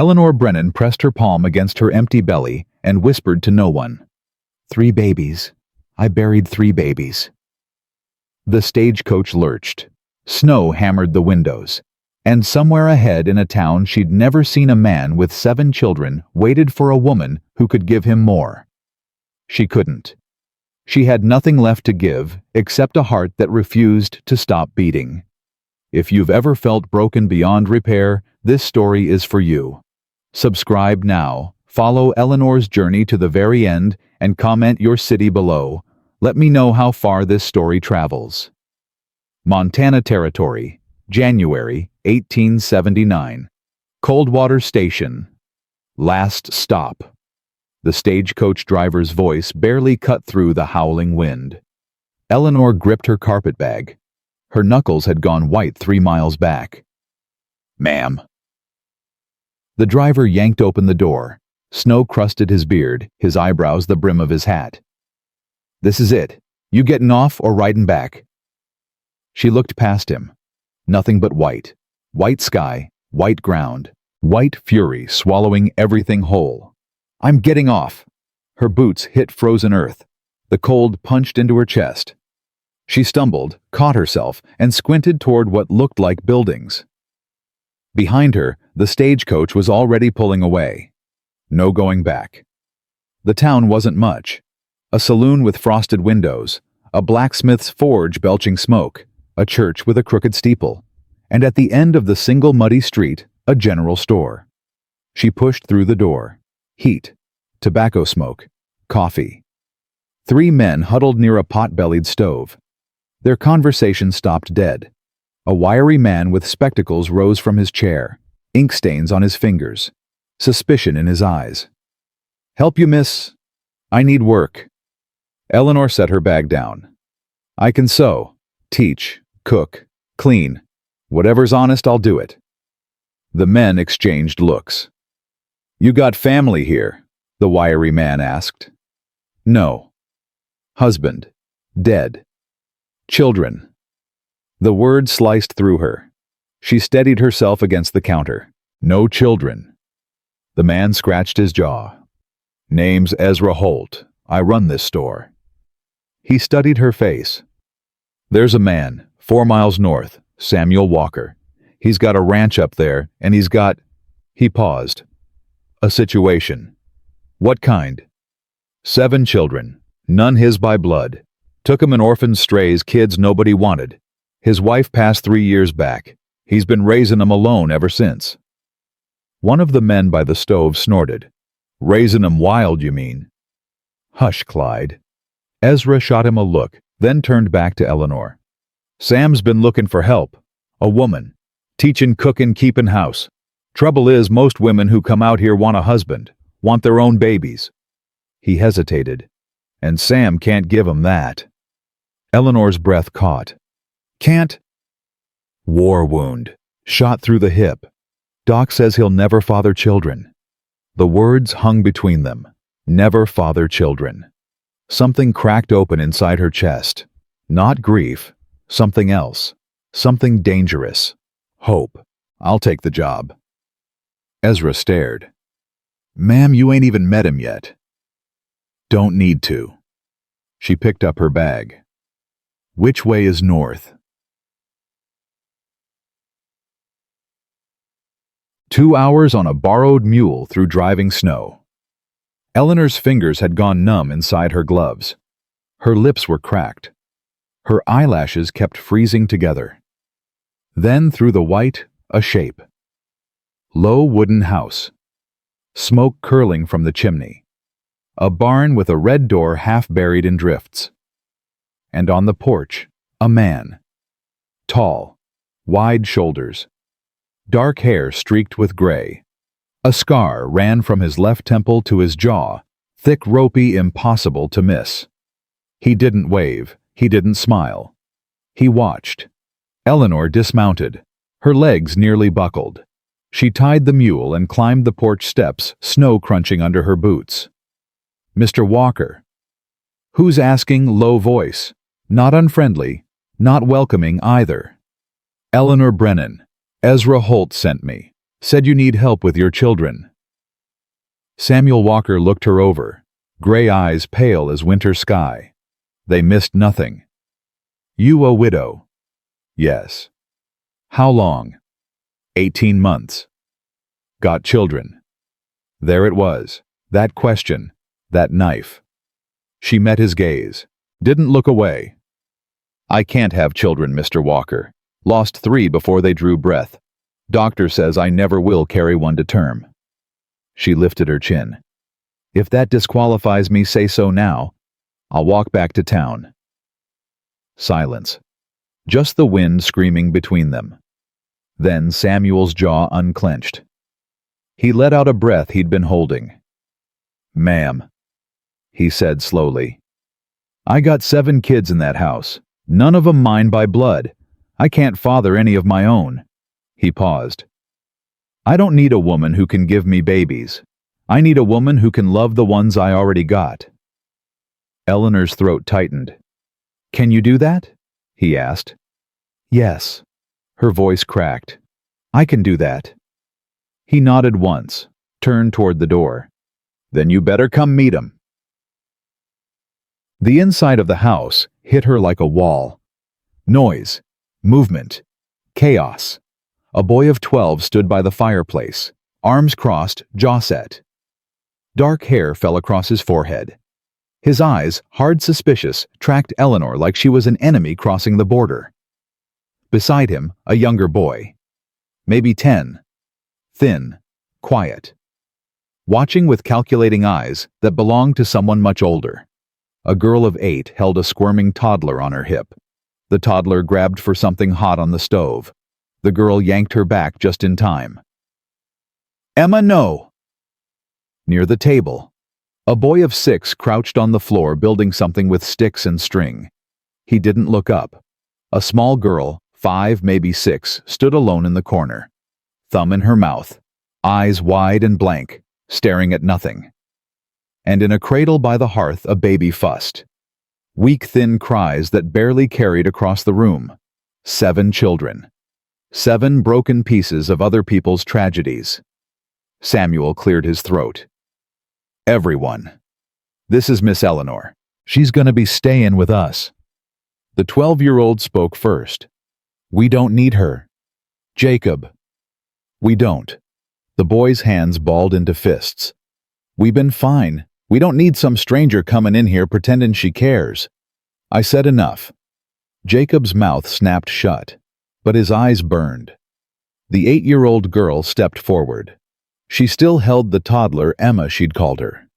Eleanor Brennan pressed her palm against her empty belly and whispered to no one. 3 babies. I buried 3 babies. The stagecoach lurched. Snow hammered the windows. And somewhere ahead in a town she'd never seen, a man with 7 children waited for a woman who could give him more. She couldn't. She had nothing left to give except a heart that refused to stop beating. If you've ever felt broken beyond repair, this story is for you. Subscribe now, follow Eleanor's journey to the very end, and comment your city below. Let me know how far this story travels. Montana Territory, January 1879. Coldwater Station. Last stop. The stagecoach driver's voice barely cut through the howling wind. Eleanor gripped her carpetbag. Her knuckles had gone white 3 miles back. "Ma'am." The driver yanked open the door. Snow crusted his beard, his eyebrows the brim of his hat. "This is it. You gettin' off or riding back?" She looked past him. Nothing but white. White sky, white ground, white fury swallowing everything whole. "I'm getting off." Her boots hit frozen earth. The cold punched into her chest. She stumbled, caught herself, and squinted toward what looked like buildings. Behind her, the stagecoach was already pulling away. No going back. The town wasn't much. A saloon with frosted windows, a blacksmith's forge belching smoke, a church with a crooked steeple, and at the end of the single muddy street, a general store. She pushed through the door. Heat, tobacco smoke, coffee. 3 men huddled near a pot-bellied stove. Their conversation stopped dead. A wiry man with spectacles rose from his chair, ink stains on his fingers, suspicion in his eyes. "Help you, miss? I need work." Eleanor set her bag down. "I can sew, teach, cook, clean. Whatever's honest, I'll do it." The men exchanged looks. "You got family here?" the wiry man asked. "No." "Husband. Dead. Children." The word sliced through her. She steadied herself against the counter. "No children." The man scratched his jaw. "Name's Ezra Holt. I run this store." He studied her face. "There's a man, 4 miles north, Samuel Walker. He's got a ranch up there, and he's got—" He paused. "A situation." "What kind?" "7 children, none his by blood. Took 'em in orphan strays, kids nobody wanted. His wife passed 3 years back. He's been raising 'em alone ever since." One of the men by the stove snorted. "Raising 'em wild, you mean?" "Hush, Clyde." Ezra shot him a look, then turned back to Eleanor. "Sam's been looking for help. A woman. Teaching, cooking, keeping house. Trouble is, most women who come out here want a husband, want their own babies." He hesitated. "And Sam can't give 'em that." Eleanor's breath caught. "Can't?" "War wound. Shot through the hip. Doc says he'll never father children." The words hung between them. Never father children. Something cracked open inside her chest. Not grief. Something else. Something dangerous. Hope. "I'll take the job." Ezra stared. "Ma'am, you ain't even met him yet." "Don't need to." She picked up her bag. "Which way is north?" 2 hours on a borrowed mule through driving snow. Eleanor's fingers had gone numb inside her gloves. Her lips were cracked. Her eyelashes kept freezing together. Then through the white, a shape. Low wooden house. Smoke curling from the chimney. A barn with a red door half buried in drifts. And on the porch, a man. Tall, wide shoulders. Dark hair streaked with gray. A scar ran from his left temple to his jaw, thick, ropey, impossible to miss. He didn't wave, he didn't smile. He watched. Eleanor dismounted. Her legs nearly buckled. She tied the mule and climbed the porch steps, snow crunching under her boots. "Mr. Walker." "Who's asking?" Low voice. Not unfriendly, not welcoming either. "Eleanor Brennan. Ezra Holt sent me. Said you need help with your children. Samuel Walker looked her over, gray eyes pale as winter sky. They missed nothing. You a widow? Yes. How long? 18 months. Got children? There it was, that question, that knife. She met his gaze, didn't look away. I can't have children, Mr. Walker. Lost 3 before they drew breath. Doctor says I never will carry one to term. She lifted her chin. If that disqualifies me, say so now. I'll walk back to town. Silence. Just the wind screaming between them. Then Samuel's jaw unclenched. He let out a breath he'd been holding. Ma'am, he said slowly. I got 7 kids in that house, none of 'em mine by blood. I can't father any of my own. He paused. I don't need a woman who can give me babies. I need a woman who can love the ones I already got. Eleanor's throat tightened. Can you do that? He asked. Yes. Her voice cracked. I can do that. He nodded once, turned toward the door. Then you better come meet 'em. The inside of the house hit her like a wall. Noise, movement, chaos. A boy of 12 stood by the fireplace, arms crossed, jaw set. Dark hair fell across his forehead. His eyes, hard suspicious, tracked Eleanor like she was an enemy crossing the border. Beside him, a younger boy. Maybe 10. Thin, quiet. Watching with calculating eyes that belonged to someone much older. A girl of 8 held a squirming toddler on her hip. The toddler grabbed for something hot on the stove. The girl yanked her back just in time. Emma, no! Near the table, a boy of 6 crouched on the floor building something with sticks and string. He didn't look up. A small girl, 5, maybe 6, stood alone in the corner. Thumb in her mouth, eyes wide and blank, staring at nothing. And in a cradle by the hearth a baby fussed. Weak, thin cries that barely carried across the room. 7 children. 7 broken pieces of other people's tragedies. Samuel cleared his throat. Everyone. This is Miss Eleanor. She's gonna be stayin' with us. The 12-year-old spoke first. We don't need her. Jacob. We don't. The boy's hands balled into fists. We've been fine. We don't need some stranger comin' in here pretendin' she cares. I said enough. Jacob's mouth snapped shut, but his eyes burned. The 8-year-old girl stepped forward. She still held the toddler Emma she'd called her.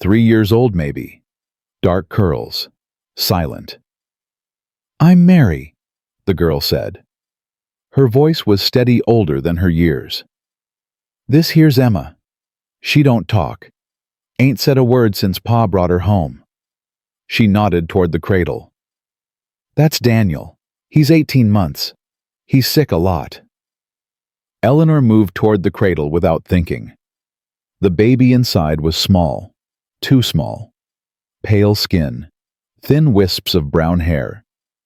3 years old maybe. Dark curls. Silent. I'm Mary, the girl said. Her voice was steady, older than her years. This here's Emma. She don't talk. Ain't said a word since Pa brought her home. She nodded toward the cradle. That's Daniel. He's 18 months. He's sick a lot. Eleanor moved toward the cradle without thinking. The baby inside was small, too small. Pale skin, thin wisps of brown hair,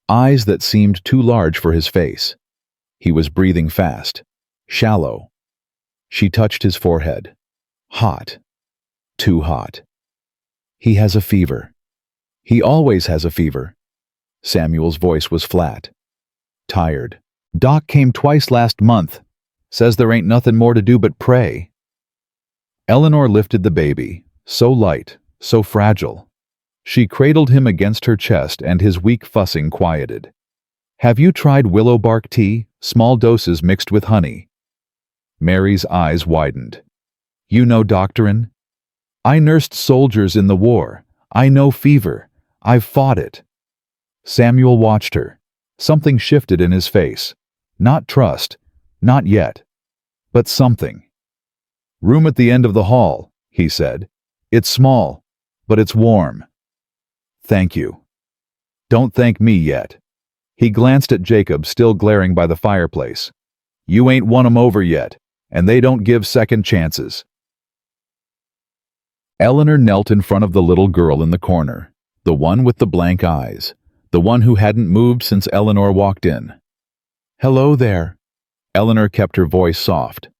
eyes that seemed too large for his face. He was breathing fast, shallow. She touched his forehead. Hot. Too hot. He has a fever. He always has a fever. Samuel's voice was flat. Tired. Doc came twice last month. Says there ain't nothing more to do but pray. Eleanor lifted the baby, so light, so fragile. She cradled him against her chest and his weak fussing quieted. Have you tried willow bark tea, small doses mixed with honey? Mary's eyes widened. You know doctorin'? I nursed soldiers in the war. I know fever. I've fought it. Samuel watched her. Something shifted in his face. Not trust. Not yet. But something. Room at the end of the hall, he said. It's small, but it's warm. Thank you. Don't thank me yet. He glanced at Jacob, still glaring by the fireplace. You ain't won 'em over yet, and they don't give second chances. Eleanor knelt in front of the little girl in the corner, the one with the blank eyes, the one who hadn't moved since Eleanor walked in. Hello there. Eleanor kept her voice soft.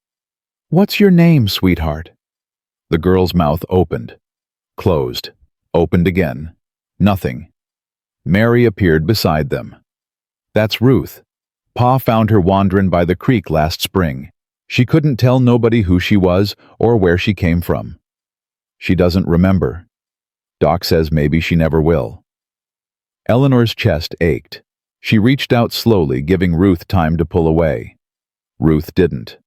"What's your name, sweetheart?" The girl's mouth opened, closed, opened again. Nothing. Mary appeared beside them. "That's Ruth. Pa found her wanderin' by the creek last spring. She couldn't tell nobody who she was or where she came from. She doesn't remember. Doc says maybe she never will." Eleanor's chest ached. She reached out slowly, giving Ruth time to pull away. Ruth didn't.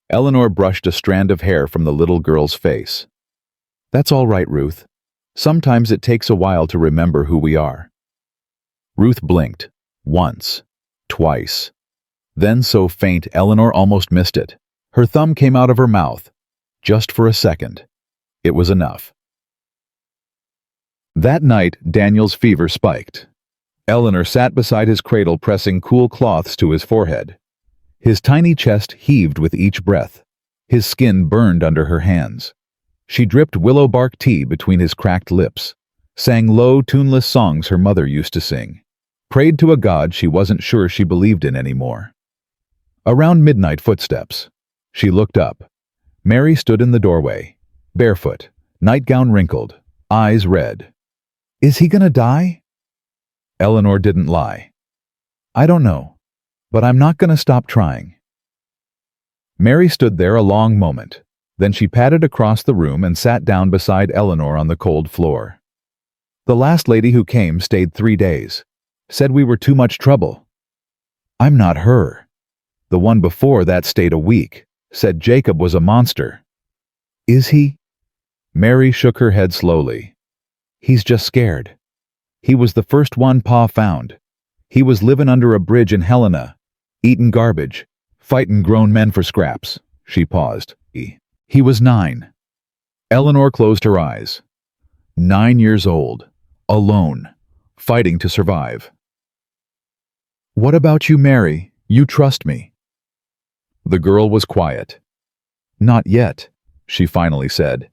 Eleanor brushed a strand of hair from the little girl's face. "That's all right, Ruth. Sometimes it takes a while to remember who we are." Ruth blinked. Once. Twice. Then so faint Eleanor almost missed it. Her thumb came out of her mouth. Just for a second. It was enough. That night, Daniel's fever spiked. Eleanor sat beside his cradle, pressing cool cloths to his forehead. His tiny chest heaved with each breath. His skin burned under her hands. She dripped willow bark tea between his cracked lips, sang low, tuneless songs her mother used to sing, prayed to a God she wasn't sure she believed in anymore. Around midnight, footsteps. She looked up. Mary stood in the doorway, barefoot, nightgown wrinkled, eyes red. "Is he gonna die?" Eleanor didn't lie. "I don't know, but I'm not gonna stop trying." Mary stood there a long moment. Then she padded across the room and sat down beside Eleanor on the cold floor. "The last lady who came stayed 3 days. Said we were too much trouble." "I'm not her. The one before that stayed a week. Said Jacob was a monster." "Is he?" Mary shook her head slowly. "He's just scared. He was the first one Pa found. He was livin' under a bridge in Helena, eatin' garbage, fightin' grown men for scraps." She paused. He was 9. Eleanor closed her eyes. 9 years old, alone, fighting to survive. "What about you, Mary? You trust me?" The girl was quiet. "Not yet," she finally said.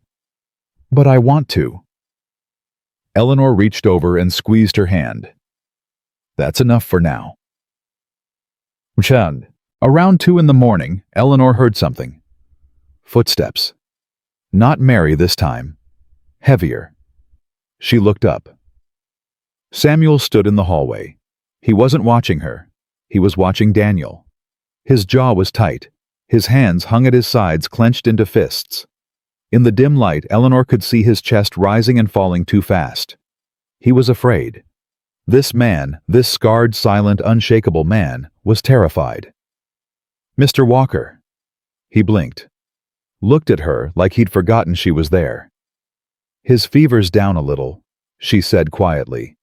"But I want to." Eleanor reached over and squeezed her hand. "That's enough for now." Around 2 in the morning, Eleanor heard something. Footsteps. Not Mary this time. Heavier. She looked up. Samuel stood in the hallway. He wasn't watching her. He was watching Daniel. His jaw was tight. His hands hung at his sides, clenched into fists. In the dim light, Eleanor could see his chest rising and falling too fast. He was afraid. This man, this scarred, silent, unshakable man, was terrified. "Mr. Walker." He blinked. Looked at her like he'd forgotten she was there. "His fever's down a little," she said quietly.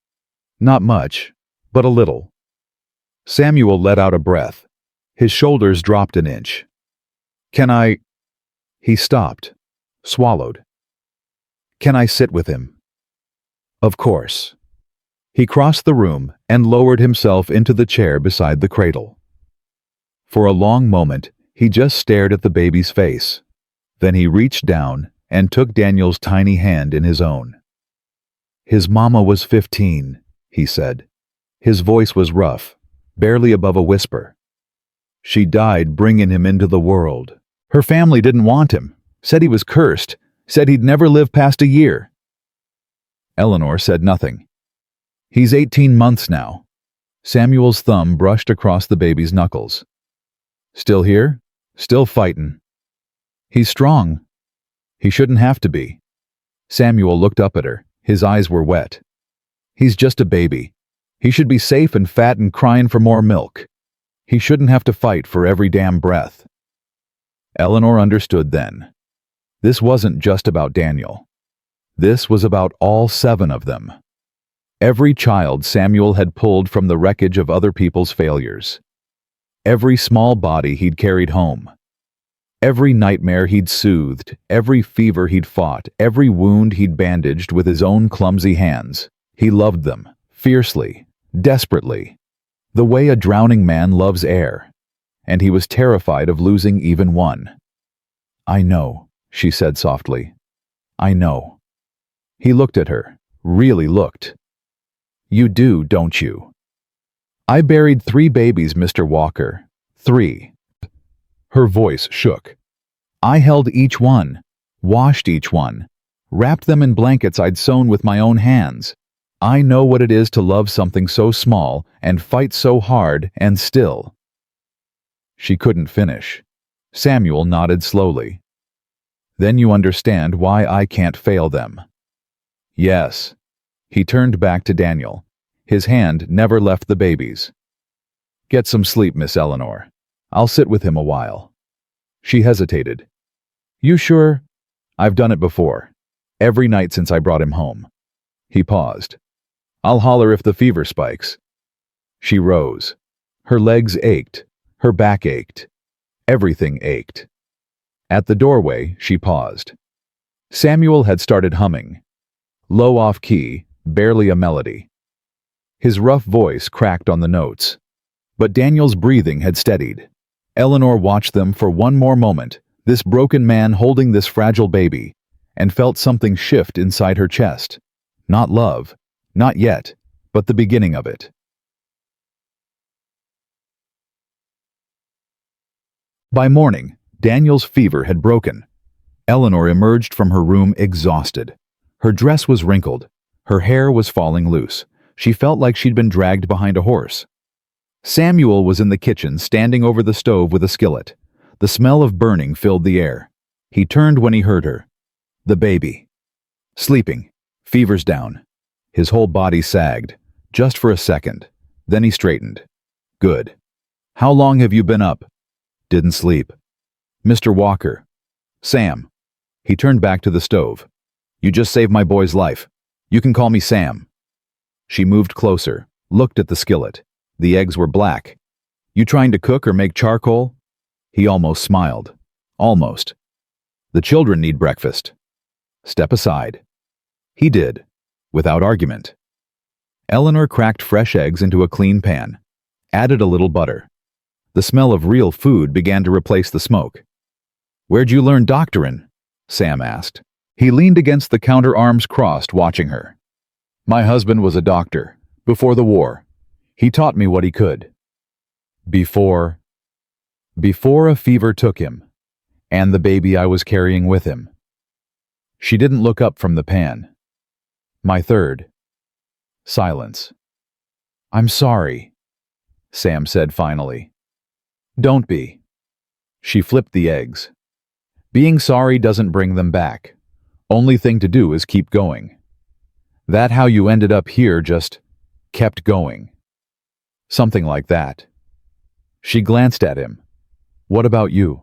"Not much, but a little." Samuel let out a breath. His shoulders dropped an inch. "Can I—" He stopped, swallowed. "Can I sit with him?" "Of course." He crossed the room and lowered himself into the chair beside the cradle. For a long moment, he just stared at the baby's face. Then he reached down and took Daniel's tiny hand in his own. "His mama was 15, he said. His voice was rough, barely above a whisper. "She died bringing him into the world. Her family didn't want him, said he was cursed, said he'd never live past a year." Eleanor said nothing. "He's 18 months now." Samuel's thumb brushed across the baby's knuckles. "Still here? Still fightin'. He's strong. He shouldn't have to be." Samuel looked up at her. His eyes were wet. "He's just a baby. He should be safe and fat and crying for more milk. He shouldn't have to fight for every damn breath." Eleanor understood then. This wasn't just about Daniel. This was about all 7 of them. Every child Samuel had pulled from the wreckage of other people's failures. Every small body he'd carried home. Every nightmare he'd soothed, every fever he'd fought, every wound he'd bandaged with his own clumsy hands. He loved them, fiercely, desperately, the way a drowning man loves air. And he was terrified of losing even one. "I know," she said softly. "I know." He looked at her, really looked. "You do, don't you?" "I buried 3 babies, Mr. Walker. 3. Her voice shook. I held each one, washed each one, wrapped them in blankets I'd sewn with my own hands. I know what it is to love something so small and fight so hard and still. She couldn't finish. Samuel nodded slowly. Then you understand why I can't fail them. Yes. He turned back to Daniel. His hand never left the baby's. Get some sleep, Miss Eleanor. I'll sit with him a while. She hesitated. You sure? I've done it before. Every night since I brought him home. He paused. I'll holler if the fever spikes. She rose. Her legs ached. Her back ached. Everything ached. At the doorway, she paused. Samuel had started humming. Low off key, barely a melody. His rough voice cracked on the notes. But Daniel's breathing had steadied. Eleanor watched them for one more moment, this broken man holding this fragile baby, and felt something shift inside her chest. Not love, not yet, but the beginning of it. By morning, Daniel's fever had broken. Eleanor emerged from her room exhausted. Her dress was wrinkled. Her hair was falling loose. She felt like she'd been dragged behind a horse. Samuel was in the kitchen, standing over the stove with a skillet. The smell of burning filled the air. He turned when he heard her. The baby. Sleeping. Fever's down. His whole body sagged, just for a second. Then he straightened. Good. How long have you been up? Didn't sleep. Mr. Walker. Sam. He turned back to the stove. You just saved my boy's life. You can call me Sam. She moved closer, looked at the skillet. The eggs were black. You trying to cook or make charcoal? He almost smiled. Almost. The children need breakfast. Step aside. He did, without argument. Eleanor cracked fresh eggs into a clean pan, added a little butter. The smell of real food began to replace the smoke. Where'd you learn doctoring? Sam asked. He leaned against the counter, arms crossed, watching her. My husband was a doctor, before the war. He taught me what he could. Before a fever took him, and the baby I was carrying with him. She didn't look up from the pan. My third. Silence. I'm sorry, Sam said finally. Don't be. She flipped the eggs. Being sorry doesn't bring them back. Only thing to do is keep going. That how you ended up here, just kept going. Something like that. She glanced at him. What about you?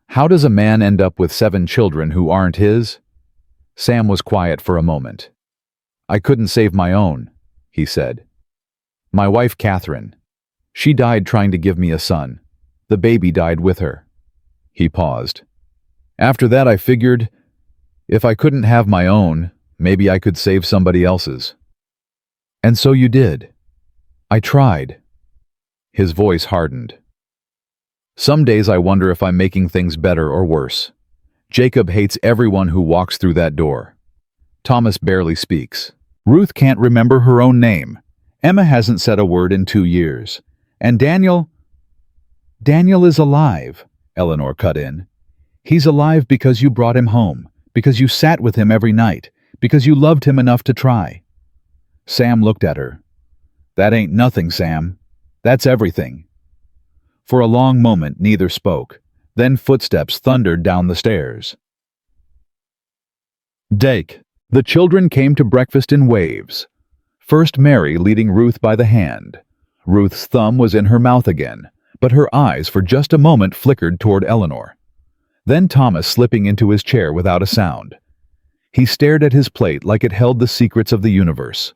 How does a man end up with 7 children who aren't his? Sam was quiet for a moment. I couldn't save my own, he said. My wife, Catherine. She died trying to give me a son. The baby died with her. He paused. After that, I figured, if I couldn't have my own, maybe I could save somebody else's. And so you did. I tried. His voice hardened. Some days I wonder if I'm making things better or worse. Jacob hates everyone who walks through that door. Thomas barely speaks. Ruth can't remember her own name. Emma hasn't said a word in 2 years. And Daniel is alive, Eleanor cut in. He's alive because you brought him home, because you sat with him every night, because you loved him enough to try. Sam looked at her. That ain't nothing, Sam. That's everything. For a long moment, neither spoke. Then footsteps thundered down the stairs. Dake. The children came to breakfast in waves. First Mary leading Ruth by the hand. Ruth's thumb was in her mouth again, but her eyes for just a moment flickered toward Eleanor. Then Thomas slipping into his chair without a sound. He stared at his plate like it held the secrets of the universe.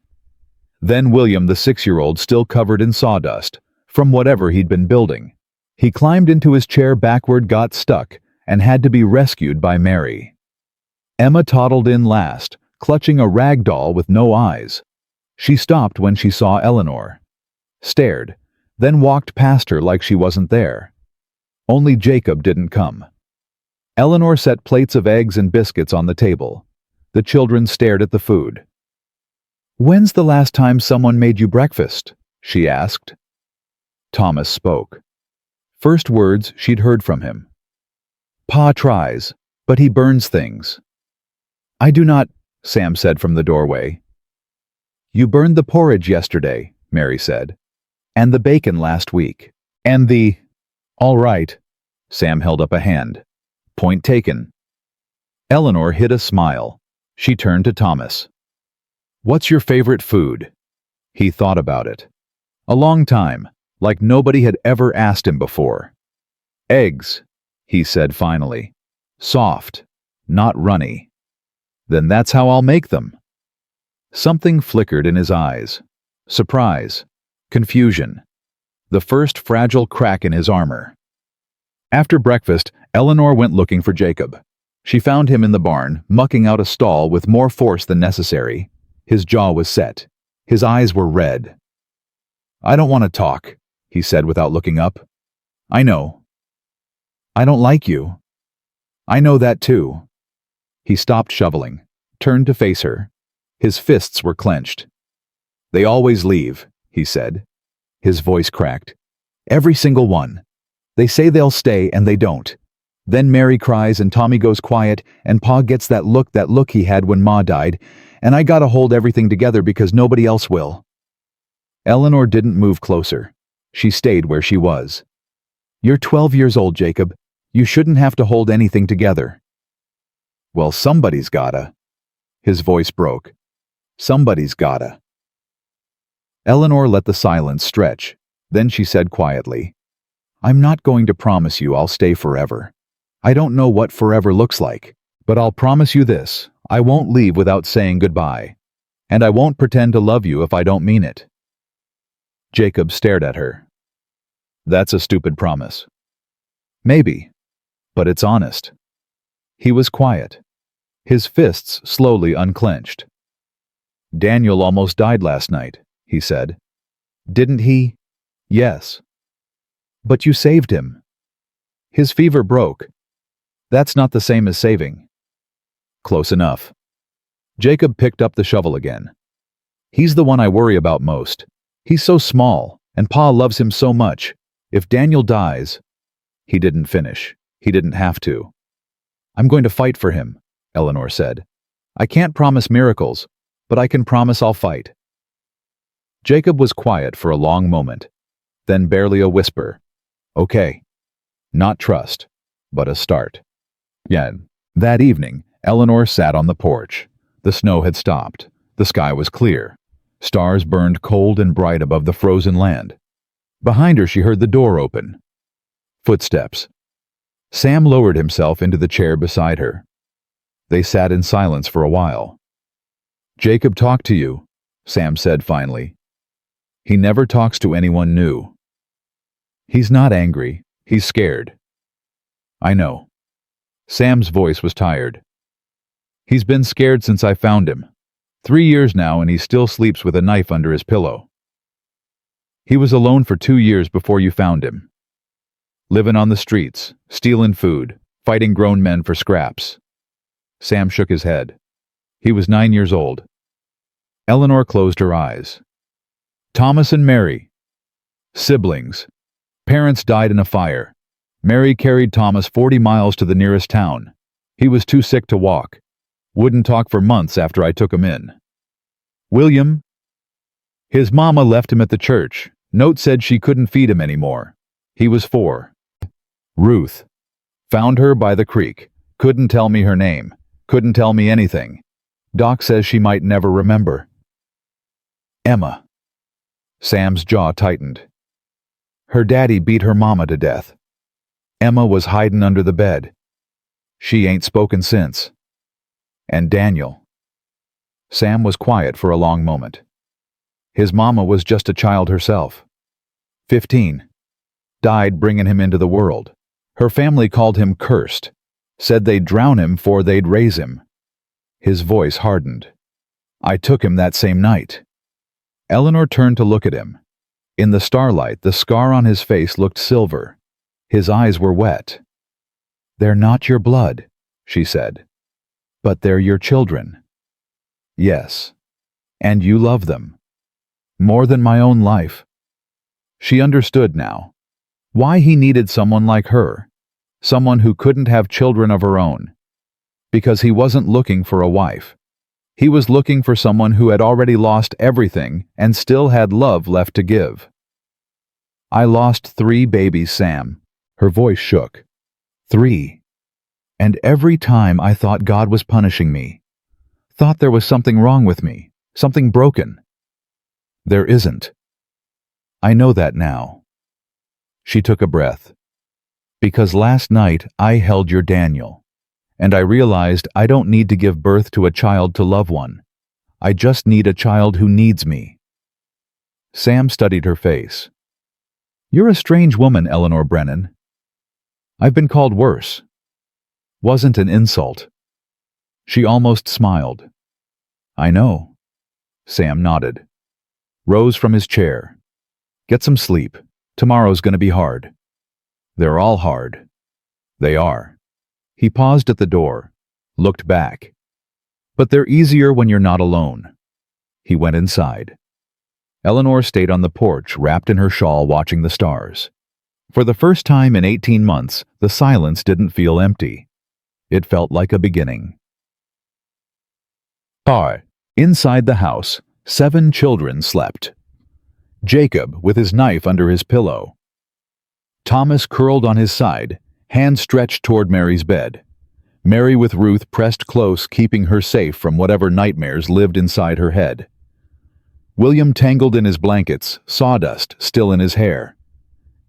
Then William, the 6-year-old, still covered in sawdust, from whatever he'd been building. He climbed into his chair backward, got stuck, and had to be rescued by Mary. Emma toddled in last, clutching a rag doll with no eyes. She stopped when she saw Eleanor. Stared, then walked past her like she wasn't there. Only Jacob didn't come. Eleanor set plates of eggs and biscuits on the table. The children stared at the food. When's the last time someone made you breakfast? She asked. Thomas spoke. First words she'd heard from him. Pa tries, but he burns things. I do not, Sam said from the doorway. You burned the porridge yesterday, Mary said, and the bacon last week, and the— All right, Sam held up a hand. Point taken. Eleanor hid a smile. She turned to Thomas. What's your favorite food? He thought about it. A long time, like nobody had ever asked him before. Eggs, he said finally. Soft, not runny. Then that's how I'll make them. Something flickered in his eyes. Surprise. Confusion. The first fragile crack in his armor. After breakfast, Eleanor went looking for Jacob. She found him in the barn, mucking out a stall with more force than necessary. His jaw was set. His eyes were red. I don't want to talk, he said without looking up. I know. I don't like you. I know that too. He stopped shoveling, turned to face her. His fists were clenched. They always leave, he said. His voice cracked. Every single one. They say they'll stay and they don't. Then Mary cries and Tommy goes quiet and Pa gets that look he had when Ma died, and I gotta hold everything together because nobody else will. Eleanor didn't move closer. She stayed where she was. You're 12 years old, Jacob. You shouldn't have to hold anything together. Well, somebody's gotta. His voice broke. Somebody's gotta. Eleanor let the silence stretch. Then she said quietly, I'm not going to promise you I'll stay forever. I don't know what forever looks like, but I'll promise you this, I won't leave without saying goodbye. And I won't pretend to love you if I don't mean it. Jacob stared at her. That's a stupid promise. Maybe, but it's honest. He was quiet. His fists slowly unclenched. Daniel almost died last night, he said. Didn't he? Yes. But you saved him. His fever broke. That's not the same as saving. Close enough. Jacob picked up the shovel again. He's the one I worry about most. He's so small, and Pa loves him so much. If Daniel dies— He didn't finish. He didn't have to. I'm going to fight for him, Eleanor said. I can't promise miracles, but I can promise I'll fight. Jacob was quiet for a long moment, then barely a whisper. Okay. Not trust, but a start. Yeah. That evening, Eleanor sat on the porch. The snow had stopped. The sky was clear. Stars burned cold and bright above the frozen land. Behind her she heard the door open. Footsteps. Sam lowered himself into the chair beside her. They sat in silence for a while. Jacob talked to you, Sam said finally. He never talks to anyone new. He's not angry. He's scared. I know. Sam's voice was tired. He's been scared since I found him. 3 years now, and he still sleeps with a knife under his pillow. He was alone for 2 years before you found him. Living on the streets, stealing food, fighting grown men for scraps. Sam shook his head. He was 9 years old. Eleanor closed her eyes. Thomas and Mary. Siblings. Parents died in a fire. Mary carried Thomas 40 miles to the nearest town. He was too sick to walk. Wouldn't talk for months after I took him in. William. His mama left him at the church. Note said she couldn't feed him anymore. He was 4. Ruth. Found her by the creek. Couldn't tell me her name. Couldn't tell me anything. Doc says she might never remember. Emma. Sam's jaw tightened. Her daddy beat her mama to death. Emma was hiding under the bed. She ain't spoken since. And Daniel. Sam was quiet for a long moment. His mama was just a child herself. 15. Died bringing him into the world. Her family called him cursed. Said they'd drown him 'fore they'd raise him. His voice hardened. I took him that same night. Eleanor turned to look at him. In the starlight, the scar on his face looked silver. His eyes were wet. They're not your blood, she said. But they're your children. Yes. And you love them. More than my own life. She understood now. Why he needed someone like her. someone who couldn't have children of her own, because he wasn't looking for a wife. He was looking for someone who had already lost everything and still had love left to give. I lost 3 babies, Sam. Her voice shook. 3. And every time I thought God was punishing me. Thought there was something wrong with me, something broken. There isn't. I know that now. She took a breath. Because last night I held your Daniel, and I realized I don't need to give birth to a child to love one. I just need a child who needs me. Sam studied her face. You're a strange woman, Eleanor Brennan. I've been called worse. Wasn't an insult. She almost smiled. I know. Sam nodded. Rose from his chair. Get some sleep. Tomorrow's going to be hard. They're all hard. They are. He paused at the door, looked back. But they're easier when you're not alone. He went inside. Eleanor stayed on the porch, wrapped in her shawl, watching the stars. For the first time in 18 months, the silence didn't feel empty. It felt like a beginning. Inside the house, 7 children slept. Jacob with his knife under his pillow. Thomas curled on his side, hand stretched toward Mary's bed. Mary with Ruth pressed close, keeping her safe from whatever nightmares lived inside her head. William tangled in his blankets, sawdust still in his hair.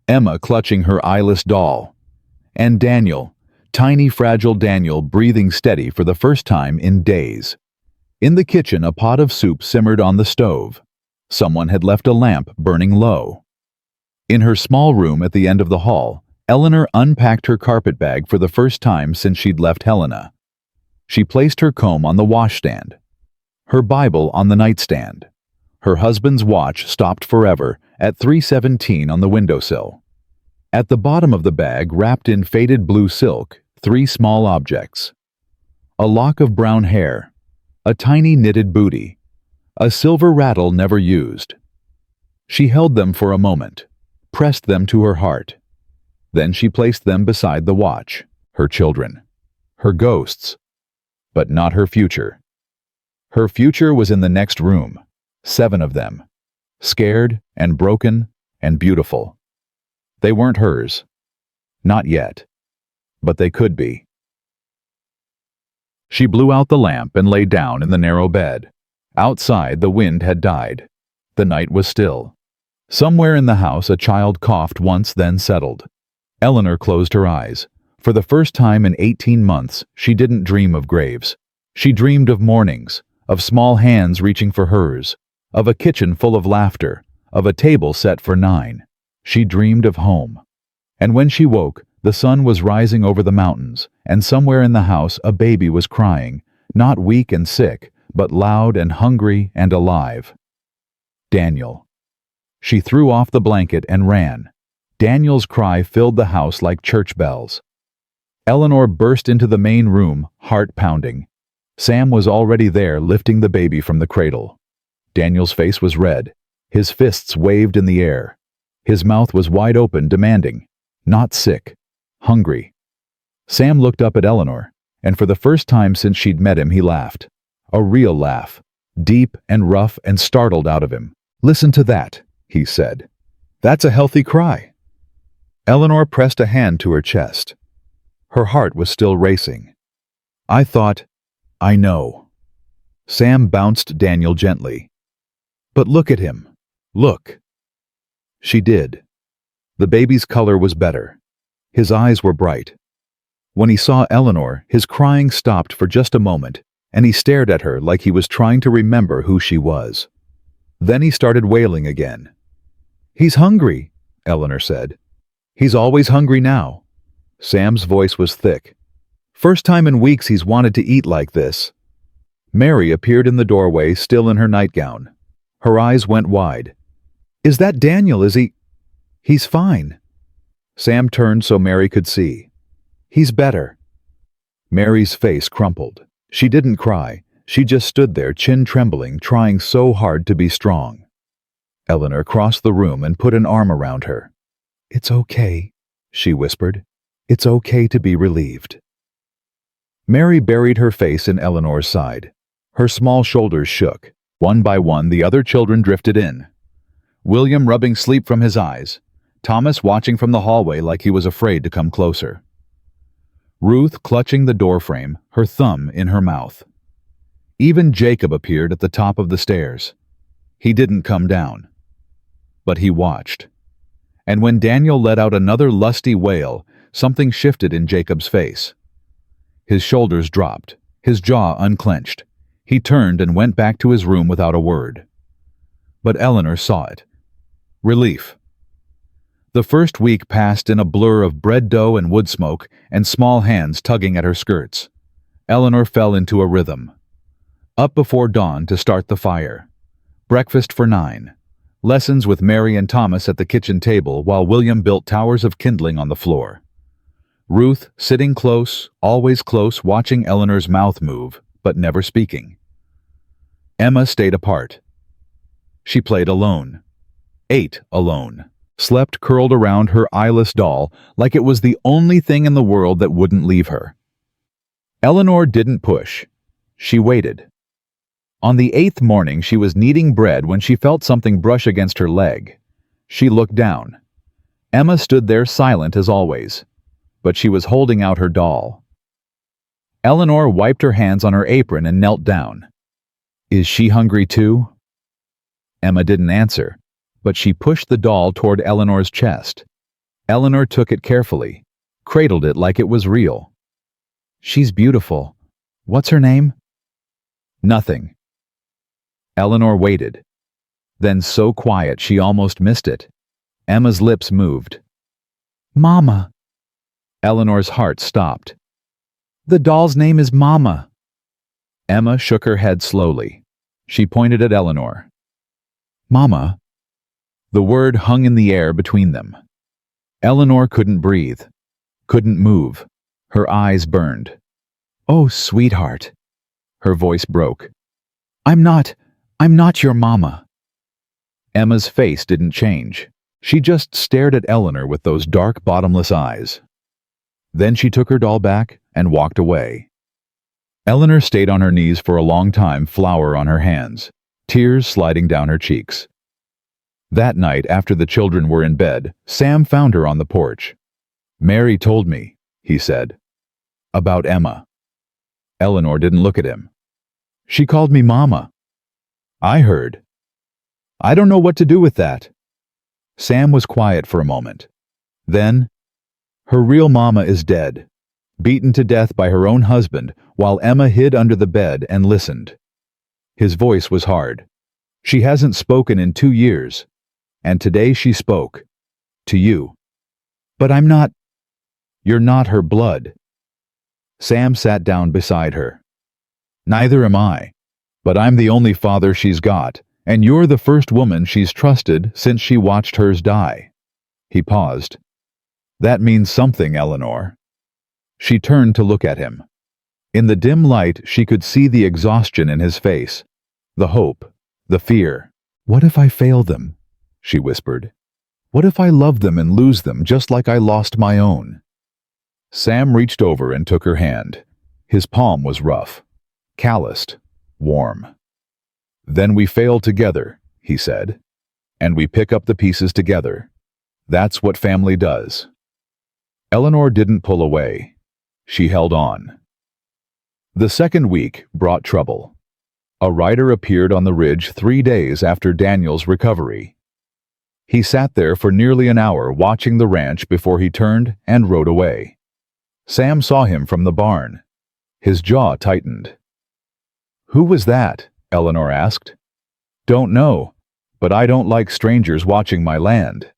Emma clutching her eyeless doll. And Daniel, tiny fragile Daniel, breathing steady for the first time in days. In the kitchen, a pot of soup simmered on the stove. Someone had left a lamp burning low. In her small room at the end of the hall, Eleanor unpacked her carpet bag for the first time since she'd left Helena. She placed her comb on the washstand, her Bible on the nightstand. Her husband's watch stopped forever at 3:17 on the windowsill. At the bottom of the bag, wrapped in faded blue silk, 3 small objects. A lock of brown hair, a tiny knitted bootie, a silver rattle never used. She held them for a moment, pressed them to her heart. Then she placed them beside the watch, her children, her ghosts, but not her future. Her future was in the next room, 7 of them, scared and broken and beautiful. They weren't hers. Not yet. But they could be. She blew out the lamp and lay down in the narrow bed. Outside, the wind had died. The night was still. Somewhere in the house, a child coughed once, then settled. Eleanor closed her eyes. For the first time in 18 months, she didn't dream of graves. She dreamed of mornings, of small hands reaching for hers, of a kitchen full of laughter, of a table set for 9. She dreamed of home. And when she woke, the sun was rising over the mountains, and somewhere in the house a baby was crying, not weak and sick, but loud and hungry and alive. Daniel. She threw off the blanket and ran. Daniel's cry filled the house like church bells. Eleanor burst into the main room, heart pounding. Sam was already there, lifting the baby from the cradle. Daniel's face was red. His fists waved in the air. His mouth was wide open, demanding. Not sick. Hungry. Sam looked up at Eleanor, and for the first time since she'd met him, he laughed. A real laugh. Deep and rough and startled out of him. Listen to that, he said. That's a healthy cry. Eleanor pressed a hand to her chest. Her heart was still racing. I thought, I know. Sam bounced Daniel gently. But look at him. Look. She did. The baby's color was better. His eyes were bright. When he saw Eleanor, his crying stopped for just a moment, and he stared at her like he was trying to remember who she was. Then he started wailing again. He's hungry, Eleanor said. He's always hungry now. Sam's voice was thick. First time in weeks he's wanted to eat like this. Mary appeared in the doorway, still in her nightgown. Her eyes went wide. Is that Daniel, is he? He's fine. Sam turned so Mary could see. He's better. Mary's face crumpled. She didn't cry. She just stood there, chin trembling, trying so hard to be strong. Eleanor crossed the room and put an arm around her. It's okay, she whispered. It's okay to be relieved. Mary buried her face in Eleanor's side. Her small shoulders shook. One by one, the other children drifted in. William rubbing sleep from his eyes. Thomas watching from the hallway like he was afraid to come closer. Ruth clutching the doorframe, her thumb in her mouth. Even Jacob appeared at the top of the stairs. He didn't come down, but he watched. And when Daniel let out another lusty wail, something shifted in Jacob's face. His shoulders dropped, his jaw unclenched. He turned and went back to his room without a word. But Eleanor saw it. Relief. The first week passed in a blur of bread dough and wood smoke and small hands tugging at her skirts. Eleanor fell into a rhythm. Up before dawn to start the fire. Breakfast for 9. Lessons with Mary and Thomas at the kitchen table while William built towers of kindling on the floor. Ruth sitting close, always close, watching Eleanor's mouth move, but never speaking. Emma stayed apart. She played alone. Ate alone. Slept curled around her eyeless doll like it was the only thing in the world that wouldn't leave her. Eleanor didn't push. She waited. On the 8th morning, she was kneading bread when she felt something brush against her leg. She looked down. Emma stood there silent as always, but she was holding out her doll. Eleanor wiped her hands on her apron and knelt down. Is she hungry too? Emma didn't answer, but she pushed the doll toward Eleanor's chest. Eleanor took it carefully, cradled it like it was real. She's beautiful. What's her name? Nothing. Eleanor waited. Then so quiet she almost missed it. Emma's lips moved. Mama. Eleanor's heart stopped. The doll's name is Mama. Emma shook her head slowly. She pointed at Eleanor. Mama. The word hung in the air between them. Eleanor couldn't breathe, couldn't move. Her eyes burned. Oh, sweetheart. Her voice broke. I'm not your mama. Emma's face didn't change. She just stared at Eleanor with those dark, bottomless eyes. Then she took her doll back and walked away. Eleanor stayed on her knees for a long time, flour on her hands, tears sliding down her cheeks. That night, after the children were in bed, Sam found her on the porch. Mary told me, he said, about Emma. Eleanor didn't look at him. She called me Mama. I heard. I don't know what to do with that. Sam was quiet for a moment. Then, her real mama is dead, beaten to death by her own husband, while Emma hid under the bed and listened. His voice was hard. She hasn't spoken in 2 years, and today she spoke. To you. But I'm not. You're not her blood. Sam sat down beside her. Neither am I, but I'm the only father she's got, and you're the first woman she's trusted since she watched hers die. He paused. That means something, Eleanor. She turned to look at him. In the dim light, she could see the exhaustion in his face, the hope, the fear. What if I fail them? She whispered. What if I love them and lose them just like I lost my own? Sam reached over and took her hand. His palm was rough, calloused, warm. Then we fail together, he said, and we pick up the pieces together. That's what family does. Eleanor didn't pull away. She held on. The second week brought trouble. A rider appeared on the ridge 3 days after Daniel's recovery. He sat there for nearly an hour watching the ranch before he turned and rode away. Sam saw him from the barn. His jaw tightened. Who was that? Eleanor asked. Don't know, but I don't like strangers watching my land.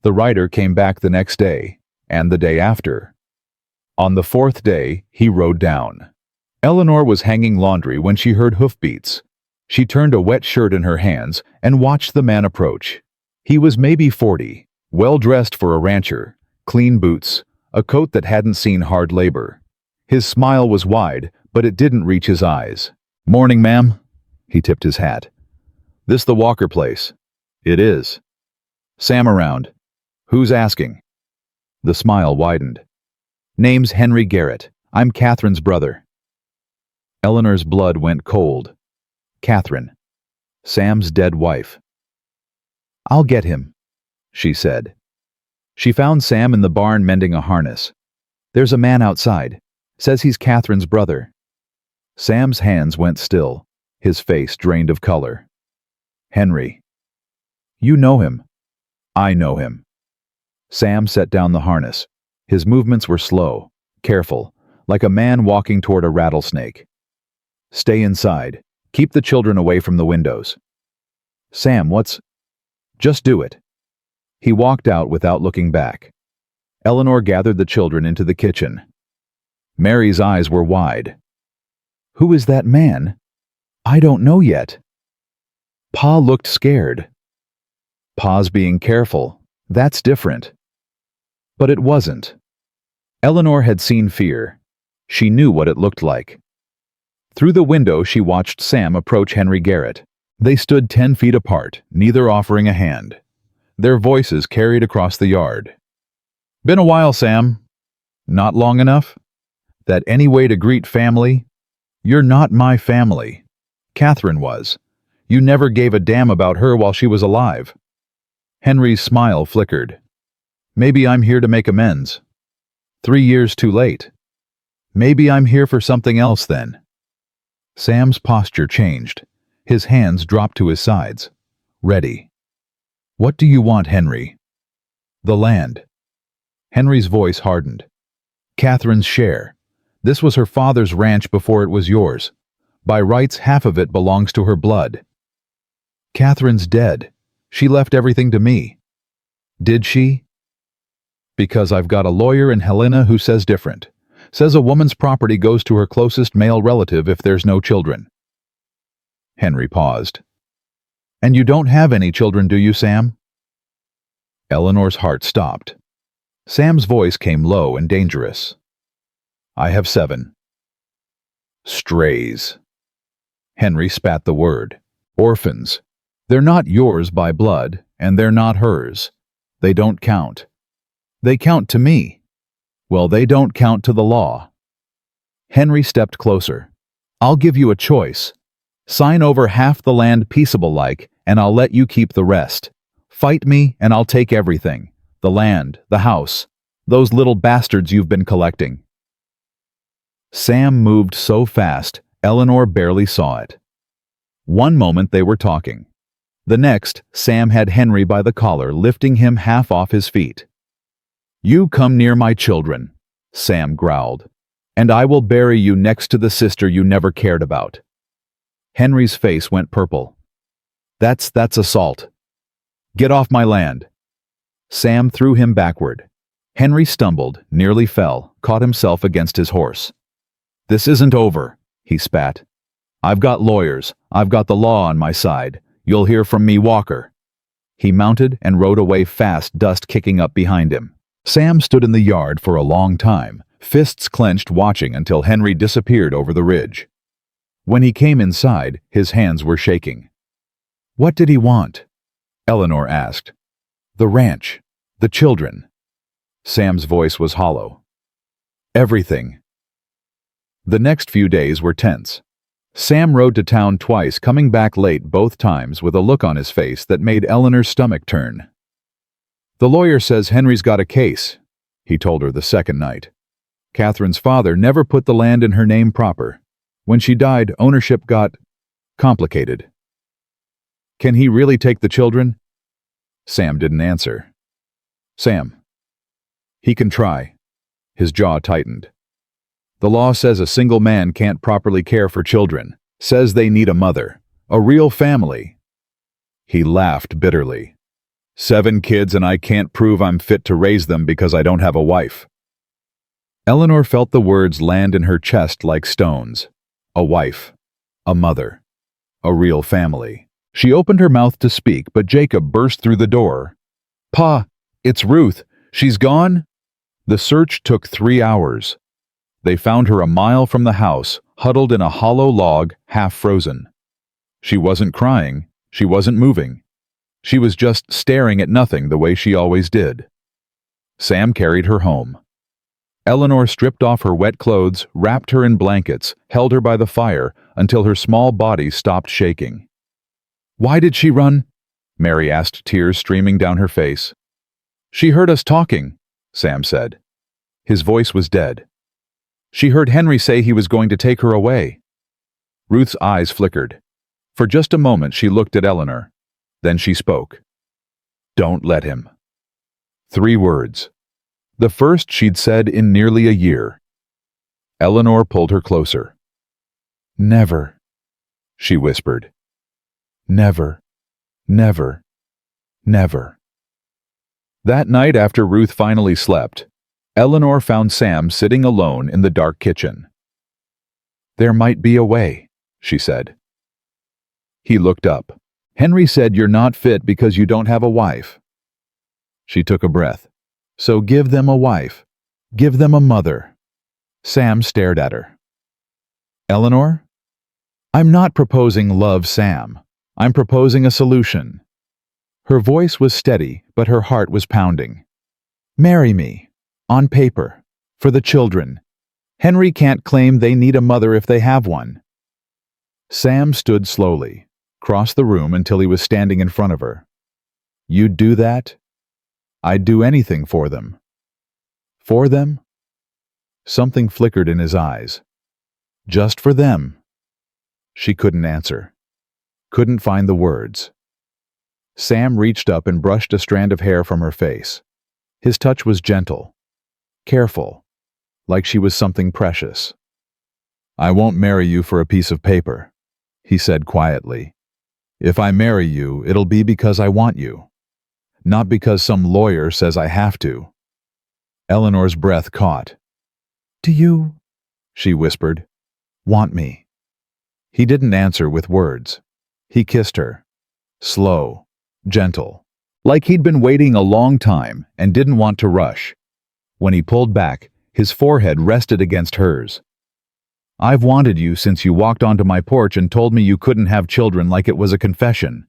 The rider came back the next day, and the day after. On the 4th day, he rode down. Eleanor was hanging laundry when she heard hoofbeats. She turned a wet shirt in her hands and watched the man approach. He was maybe 40, well-dressed for a rancher, clean boots, a coat that hadn't seen hard labor. His smile was wide, but it didn't reach his eyes. Morning, ma'am. He tipped his hat. This the Walker place? It is. Sam around. Who's asking? The smile widened. Name's Henry Garrett. I'm Catherine's brother. Eleanor's blood went cold. Catherine. Sam's dead wife. I'll get him, she said. She found Sam in the barn mending a harness. There's a man outside. Says he's Catherine's brother. Sam's hands went still, his face drained of color. Henry. You know him. I know him. Sam set down the harness. His movements were slow, careful, like a man walking toward a rattlesnake. Stay inside. Keep the children away from the windows. Sam, Just do it. He walked out without looking back. Eleanor gathered the children into the kitchen. Mary's eyes were wide. Who is that man? I don't know yet. Pa looked scared. Pa's being careful. That's different. But it wasn't. Eleanor had seen fear. She knew what it looked like. Through the window, she watched Sam approach Henry Garrett. They stood 10 feet apart, neither offering a hand. Their voices carried across the yard. Been a while, Sam. Not long enough? That any way to greet family? You're not my family. Catherine was. You never gave a damn about her while she was alive. Henry's smile flickered. Maybe I'm here to make amends. 3 years too late. Maybe I'm here for something else then. Sam's posture changed. His hands dropped to his sides. Ready. What do you want, Henry? The land. Henry's voice hardened. Catherine's share. This was her father's ranch before it was yours. By rights, half of it belongs to her blood. Catherine's dead. She left everything to me. Did she? Because I've got a lawyer in Helena who says different. Says a woman's property goes to her closest male relative if there's no children. Henry paused. And you don't have any children, do you, Sam? Eleanor's heart stopped. Sam's voice came low and dangerous. I have 7. Strays. Henry spat the word. Orphans. They're not yours by blood, and they're not hers. They don't count. They count to me. Well, they don't count to the law. Henry stepped closer. I'll give you a choice. Sign over half the land peaceable-like, and I'll let you keep the rest. Fight me, and I'll take everything. The land, the house, those little bastards you've been collecting. Sam moved so fast, Eleanor barely saw it. One moment they were talking. The next, Sam had Henry by the collar, lifting him half off his feet. You come near my children, Sam growled, and I will bury you next to the sister you never cared about. Henry's face went purple. That's assault. Get off my land. Sam threw him backward. Henry stumbled, nearly fell, caught himself against his horse. This isn't over, he spat. I've got lawyers. I've got the law on my side. You'll hear from me, Walker. He mounted and rode away fast, dust kicking up behind him. Sam stood in the yard for a long time, fists clenched, watching until Henry disappeared over the ridge. When he came inside, his hands were shaking. What did he want? Eleanor asked. The ranch. The children. Sam's voice was hollow. Everything. The next few days were tense. Sam rode to town twice, coming back late both times with a look on his face that made Eleanor's stomach turn. The lawyer says Henry's got a case, he told her the second night. Catherine's father never put the land in her name proper. When she died, ownership got complicated. Can he really take the children? Sam didn't answer. Sam. He can try. His jaw tightened. The law says a single man can't properly care for children. Says they need a mother. A real family. He laughed bitterly. 7 kids and I can't prove I'm fit to raise them because I don't have a wife. Eleanor felt the words land in her chest like stones. A wife. A mother. A real family. She opened her mouth to speak, but Jacob burst through the door. Pa, it's Ruth. She's gone? The search took 3 hours. They found her a mile from the house, huddled in a hollow log, half frozen. She wasn't crying. She wasn't moving. She was just staring at nothing the way she always did. Sam carried her home. Eleanor stripped off her wet clothes, wrapped her in blankets, held her by the fire until her small body stopped shaking. "Why did she run?" Mary asked, tears streaming down her face. "She heard us talking," Sam said. His voice was dead. "She heard Henry say he was going to take her away." Ruth's eyes flickered. For just a moment she looked at Eleanor. Then she spoke. "Don't let him." 3 words. The first she'd said in nearly a year. Eleanor pulled her closer. "Never," she whispered. "Never, never, never." That night after Ruth finally slept, Eleanor found Sam sitting alone in the dark kitchen. "There might be a way," she said. He looked up. "Henry said you're not fit because you don't have a wife." She took a breath. "So give them a wife. Give them a mother." Sam stared at her. "Eleanor? I'm not proposing love, Sam. I'm proposing a solution." Her voice was steady, but her heart was pounding. "Marry me. On paper. For the children. Henry can't claim they need a mother if they have one." Sam stood slowly, crossed the room until he was standing in front of her. "You'd do that?" "I'd do anything for them." "For them?" Something flickered in his eyes. "Just for them?" She couldn't answer. Couldn't find the words. Sam reached up and brushed a strand of hair from her face. His touch was gentle, careful, like she was something precious. "I won't marry you for a piece of paper," he said quietly. "If I marry you, it'll be because I want you. Not because some lawyer says I have to." Eleanor's breath caught. "Do you," she whispered, "want me?" He didn't answer with words. He kissed her. Slow, gentle, like he'd been waiting a long time and didn't want to rush. When he pulled back, his forehead rested against hers. "I've wanted you since you walked onto my porch and told me you couldn't have children like it was a confession."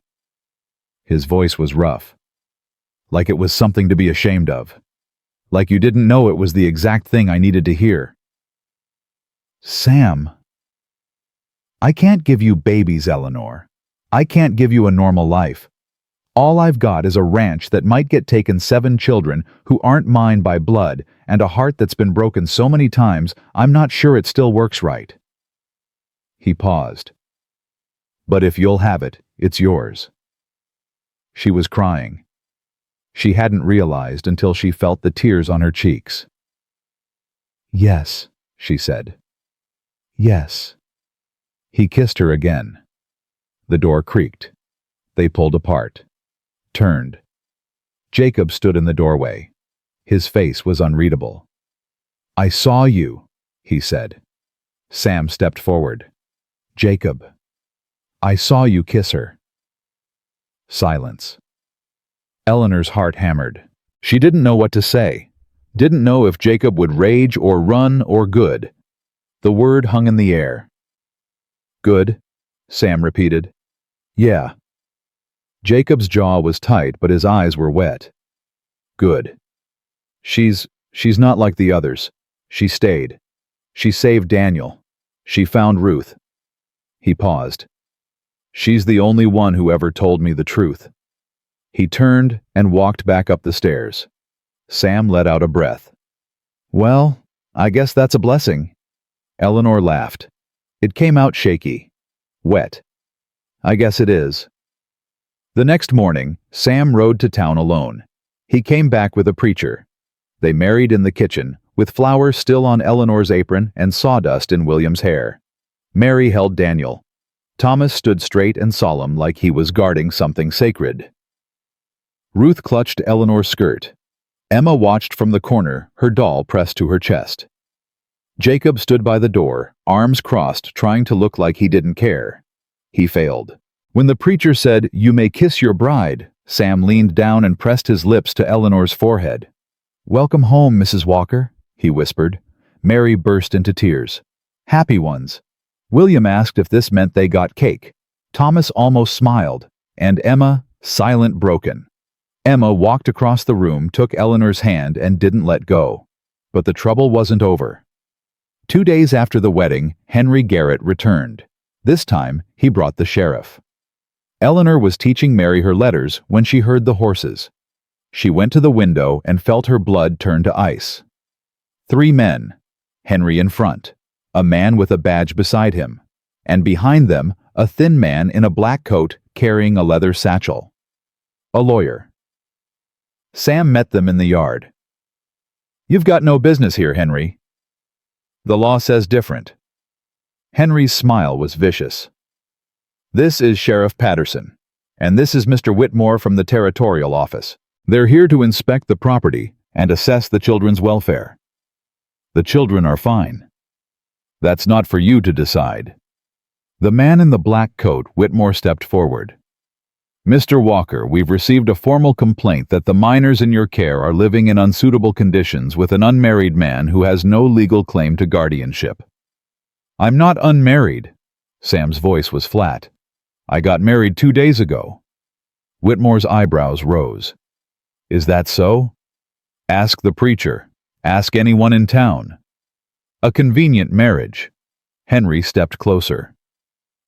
His voice was rough. Like it was something to be ashamed of. Like you didn't know it was the exact thing I needed to hear. "Sam, I can't give you babies, Eleanor. I can't give you a normal life. All I've got is a ranch that might get taken 7 children who aren't mine by blood and a heart that's been broken so many times I'm not sure it still works right." He paused. "But if you'll have it, it's yours." She was crying. She hadn't realized until she felt the tears on her cheeks. "Yes," she said. "Yes." He kissed her again. The door creaked. They pulled apart. Turned. Jacob stood in the doorway. His face was unreadable. "I saw you," he said. Sam stepped forward. "Jacob, I saw you kiss her." Silence. Eleanor's heart hammered. She didn't know what to say. Didn't know if Jacob would rage or run or good. The word hung in the air. "Good," Sam repeated. "Yeah." Jacob's jaw was tight, but his eyes were wet. "Good. She's not like the others. She stayed. She saved Daniel. She found Ruth." He paused. "She's the only one who ever told me the truth." He turned and walked back up the stairs. Sam let out a breath. "Well, I guess that's a blessing." Eleanor laughed. It came out shaky. Wet. "I guess it is." The next morning, Sam rode to town alone. He came back with a preacher. They married in the kitchen, with flowers still on Eleanor's apron and sawdust in William's hair. Mary held Daniel. Thomas stood straight and solemn like he was guarding something sacred. Ruth clutched Eleanor's skirt. Emma watched from the corner, her doll pressed to her chest. Jacob stood by the door, arms crossed, trying to look like he didn't care. He failed. When the preacher said, "You may kiss your bride," Sam leaned down and pressed his lips to Eleanor's forehead. "Welcome home, Mrs. Walker," he whispered. Mary burst into tears. "Happy ones." William asked if this meant they got cake. Thomas almost smiled, and Emma, silent, broken. Emma walked across the room, took Eleanor's hand, and didn't let go. But the trouble wasn't over. 2 days after the wedding, Henry Garrett returned. This time, he brought the sheriff. Eleanor was teaching Mary her letters when she heard the horses. She went to the window and felt her blood turn to ice. 3 men, Henry in front, a man with a badge beside him, and behind them, a thin man in a black coat carrying a leather satchel. A lawyer. Sam met them in the yard. "You've got no business here, Henry." "The law says different." Henry's smile was vicious. "This is Sheriff Patterson, and this is Mr. Whitmore from the Territorial Office. They're here to inspect the property and assess the children's welfare." "The children are fine." "That's not for you to decide." The man in the black coat, Whitmore, stepped forward. "Mr. Walker, we've received a formal complaint that the minors in your care are living in unsuitable conditions with an unmarried man who has no legal claim to guardianship." "I'm not unmarried." Sam's voice was flat. "I got married 2 days ago." Whitmore's eyebrows rose. "Is that so? Ask the preacher. Ask anyone in town." "A convenient marriage." Henry stepped closer.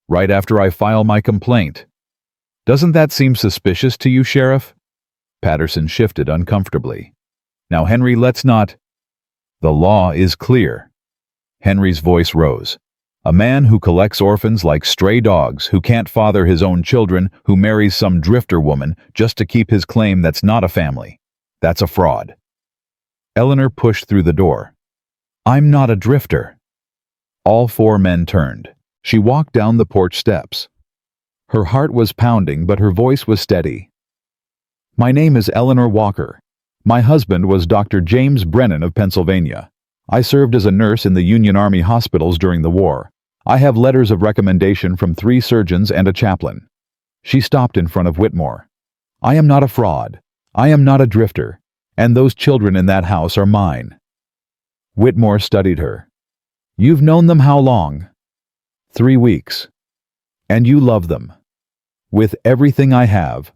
"Right after I file my complaint. Doesn't that seem suspicious to you, Sheriff?" Patterson shifted uncomfortably. "Now, Henry, let's not—" "The law is clear." Henry's voice rose. "A man who collects orphans like stray dogs, who can't father his own children, who marries some drifter woman just to keep his claim that's not a family. That's a fraud." Eleanor pushed through the door. "I'm not a drifter." All 4 men turned. She walked down the porch steps. Her heart was pounding, but her voice was steady. "My name is Eleanor Walker. My husband was Dr. James Brennan of Pennsylvania. I served as a nurse in the Union Army hospitals during the war. I have letters of recommendation from 3 surgeons and a chaplain." She stopped in front of Whitmore. "I am not a fraud. I am not a drifter. And those children in that house are mine." Whitmore studied her. "You've known them how long?" 3 weeks. "And you love them?" "With everything I have.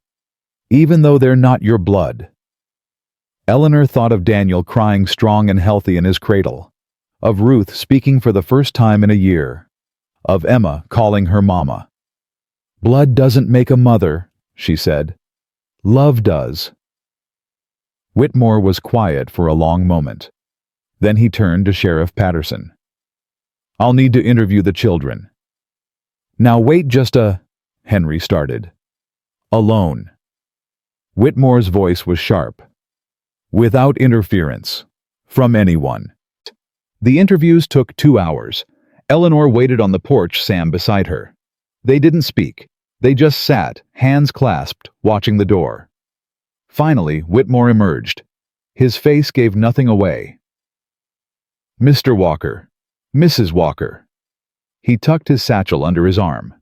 Even though they're not your blood." Eleanor thought of Daniel crying strong and healthy in his cradle, of Ruth speaking for the first time in a year, of Emma calling her mama. "Blood doesn't make a mother," she said. "Love does." Whitmore was quiet for a long moment. Then he turned to Sheriff Patterson. "I'll need to interview the children." "Now wait just a—" Henry started. "Alone." Whitmore's voice was sharp. "Without interference. From anyone." The interviews took 2 hours. Eleanor waited on the porch, Sam beside her. They didn't speak. They just sat, hands clasped, watching the door. Finally, Whitmore emerged. His face gave nothing away. "Mr. Walker. Mrs. Walker." He tucked his satchel under his arm.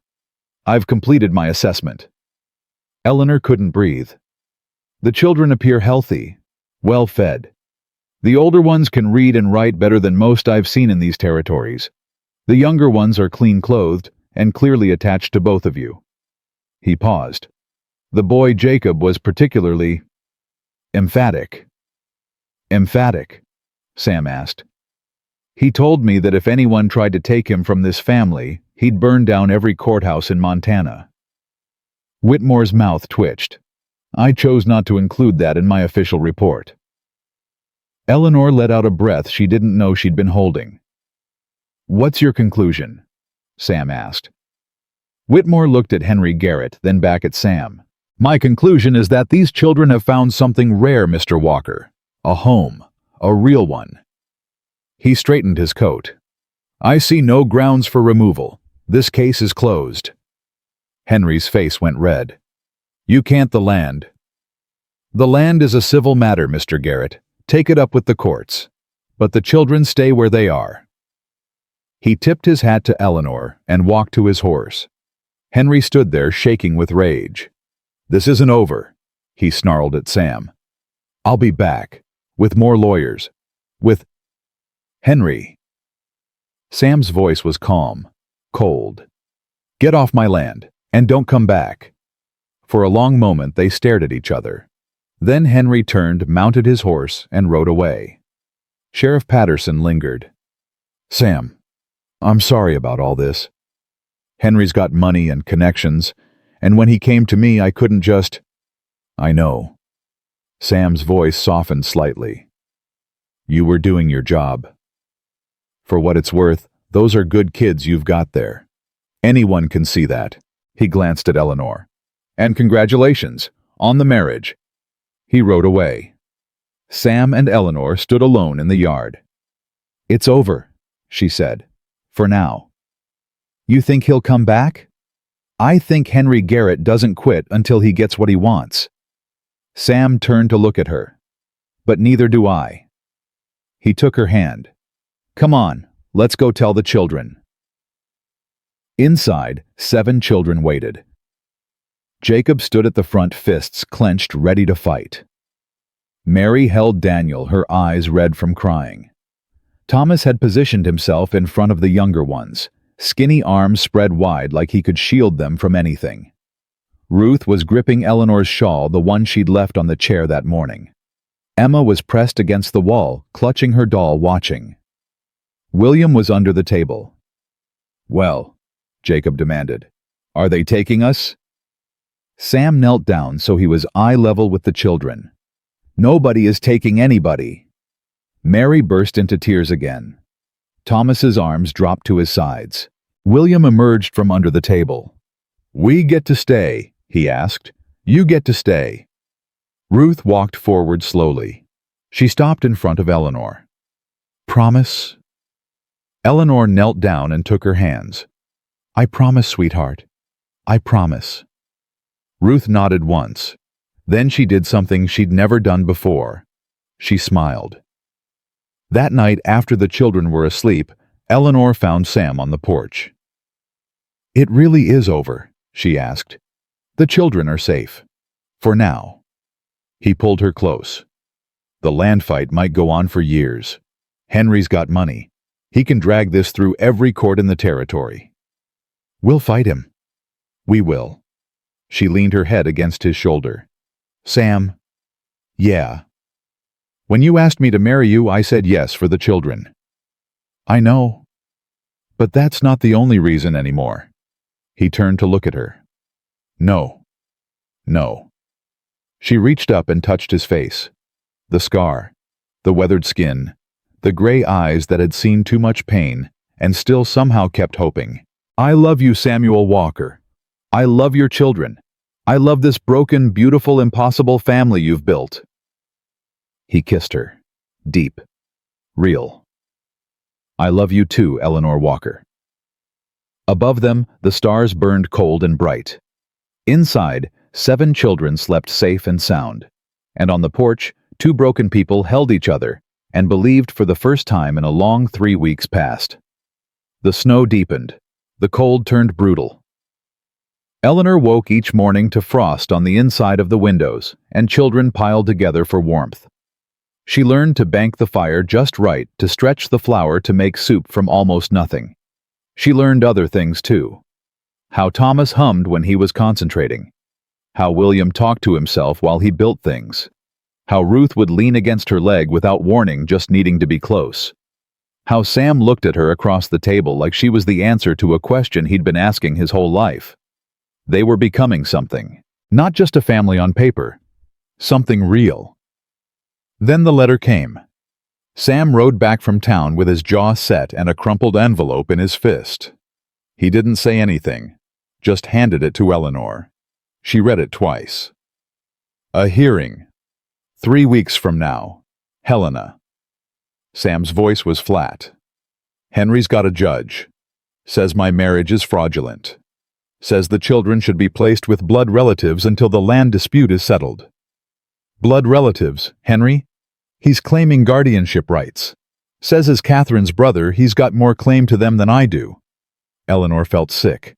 "I've completed my assessment." Eleanor couldn't breathe. "The children appear healthy, well-fed. The older ones can read and write better than most I've seen in these territories. The younger ones are clean-clothed and clearly attached to both of you." He paused. "The boy Jacob was particularly emphatic." "Emphatic?" Sam asked. "He told me that if anyone tried to take him from this family, he'd burn down every courthouse in Montana." Whitmore's mouth twitched. "I chose not to include that in my official report." Eleanor let out a breath she didn't know she'd been holding. "What's your conclusion?" Sam asked. Whitmore looked at Henry Garrett, then back at Sam. "My conclusion is that these children have found something rare, Mr. Walker. A home. A real one." He straightened his coat. "I see no grounds for removal. This case is closed." Henry's face went red. "You can't the land." "The land is a civil matter, Mr. Garrett. Take it up with the courts. But the children stay where they are." He tipped his hat to Eleanor and walked to his horse. Henry stood there shaking with rage. "This isn't over," he snarled at Sam. "I'll be back. With more lawyers. With—" "Henry." Sam's voice was calm, cold. "Get off my land, and don't come back." For a long moment they stared at each other. Then Henry turned, mounted his horse, and rode away. Sheriff Patterson lingered. "Sam, I'm sorry about all this. Henry's got money and connections, and when he came to me, I couldn't just—" "I know." Sam's voice softened slightly. "You were doing your job. For what it's worth, those are good kids you've got there. Anyone can see that." He glanced at Eleanor. "And congratulations on the marriage." He rode away. Sam and Eleanor stood alone in the yard. "It's over," she said. "For now." "You think he'll come back?" "I think Henry Garrett doesn't quit until he gets what he wants." Sam turned to look at her. "But neither do I." He took her hand. "Come on, let's go tell the children." Inside, 7 children waited. Jacob stood at the front, fists clenched, ready to fight. Mary held Daniel, her eyes red from crying. Thomas had positioned himself in front of the younger ones, skinny arms spread wide like he could shield them from anything. Ruth was gripping Eleanor's shawl, the one she'd left on the chair that morning. Emma was pressed against the wall, clutching her doll, watching. William was under the table. "Well," Jacob demanded, "are they taking us?" Sam knelt down so he was eye level with the children. "Nobody is taking anybody." Mary burst into tears again. Thomas's arms dropped to his sides. William emerged from under the table. "We get to stay," he asked. "You get to stay." Ruth walked forward slowly. She stopped in front of Eleanor. "Promise?" Eleanor knelt down and took her hands. "I promise, sweetheart. I promise." Ruth nodded once. Then she did something she'd never done before. She smiled. That night, after the children were asleep, Eleanor found Sam on the porch. "It really is over?" she asked. "The children are safe. For now." He pulled her close. "The land fight might go on for years. Henry's got money. He can drag this through every court in the territory." "We'll fight him." "We will." She leaned her head against his shoulder. "Sam." "Yeah." "When you asked me to marry you, I said yes for the children." "I know. But that's not the only reason anymore." He turned to look at her. "No. No." She reached up and touched his face. The scar, the weathered skin, the gray eyes that had seen too much pain and still somehow kept hoping. "I love you, Samuel Walker. I love your children. I love this broken, beautiful, impossible family you've built." He kissed her. Deep. Real. "I love you too, Eleanor Walker." Above them, the stars burned cold and bright. Inside, 7 children slept safe and sound. And on the porch, 2 broken people held each other and believed for the first time in a long 3 weeks past. The snow deepened. The cold turned brutal. Eleanor woke each morning to frost on the inside of the windows, and children piled together for warmth. She learned to bank the fire just right to stretch the flour to make soup from almost nothing. She learned other things too. How Thomas hummed when he was concentrating. How William talked to himself while he built things. How Ruth would lean against her leg without warning, just needing to be close. How Sam looked at her across the table like she was the answer to a question he'd been asking his whole life. They were becoming something. Not just a family on paper. Something real. Then the letter came. Sam rode back from town with his jaw set and a crumpled envelope in his fist. He didn't say anything, just handed it to Eleanor. She read it twice. "A hearing. 3 weeks from now. Helena." Sam's voice was flat. "Henry's got a judge. Says my marriage is fraudulent. Says the children should be placed with blood relatives until the land dispute is settled." "Blood relatives, Henry? He's claiming guardianship rights. Says as Catherine's brother, he's got more claim to them than I do." Eleanor felt sick.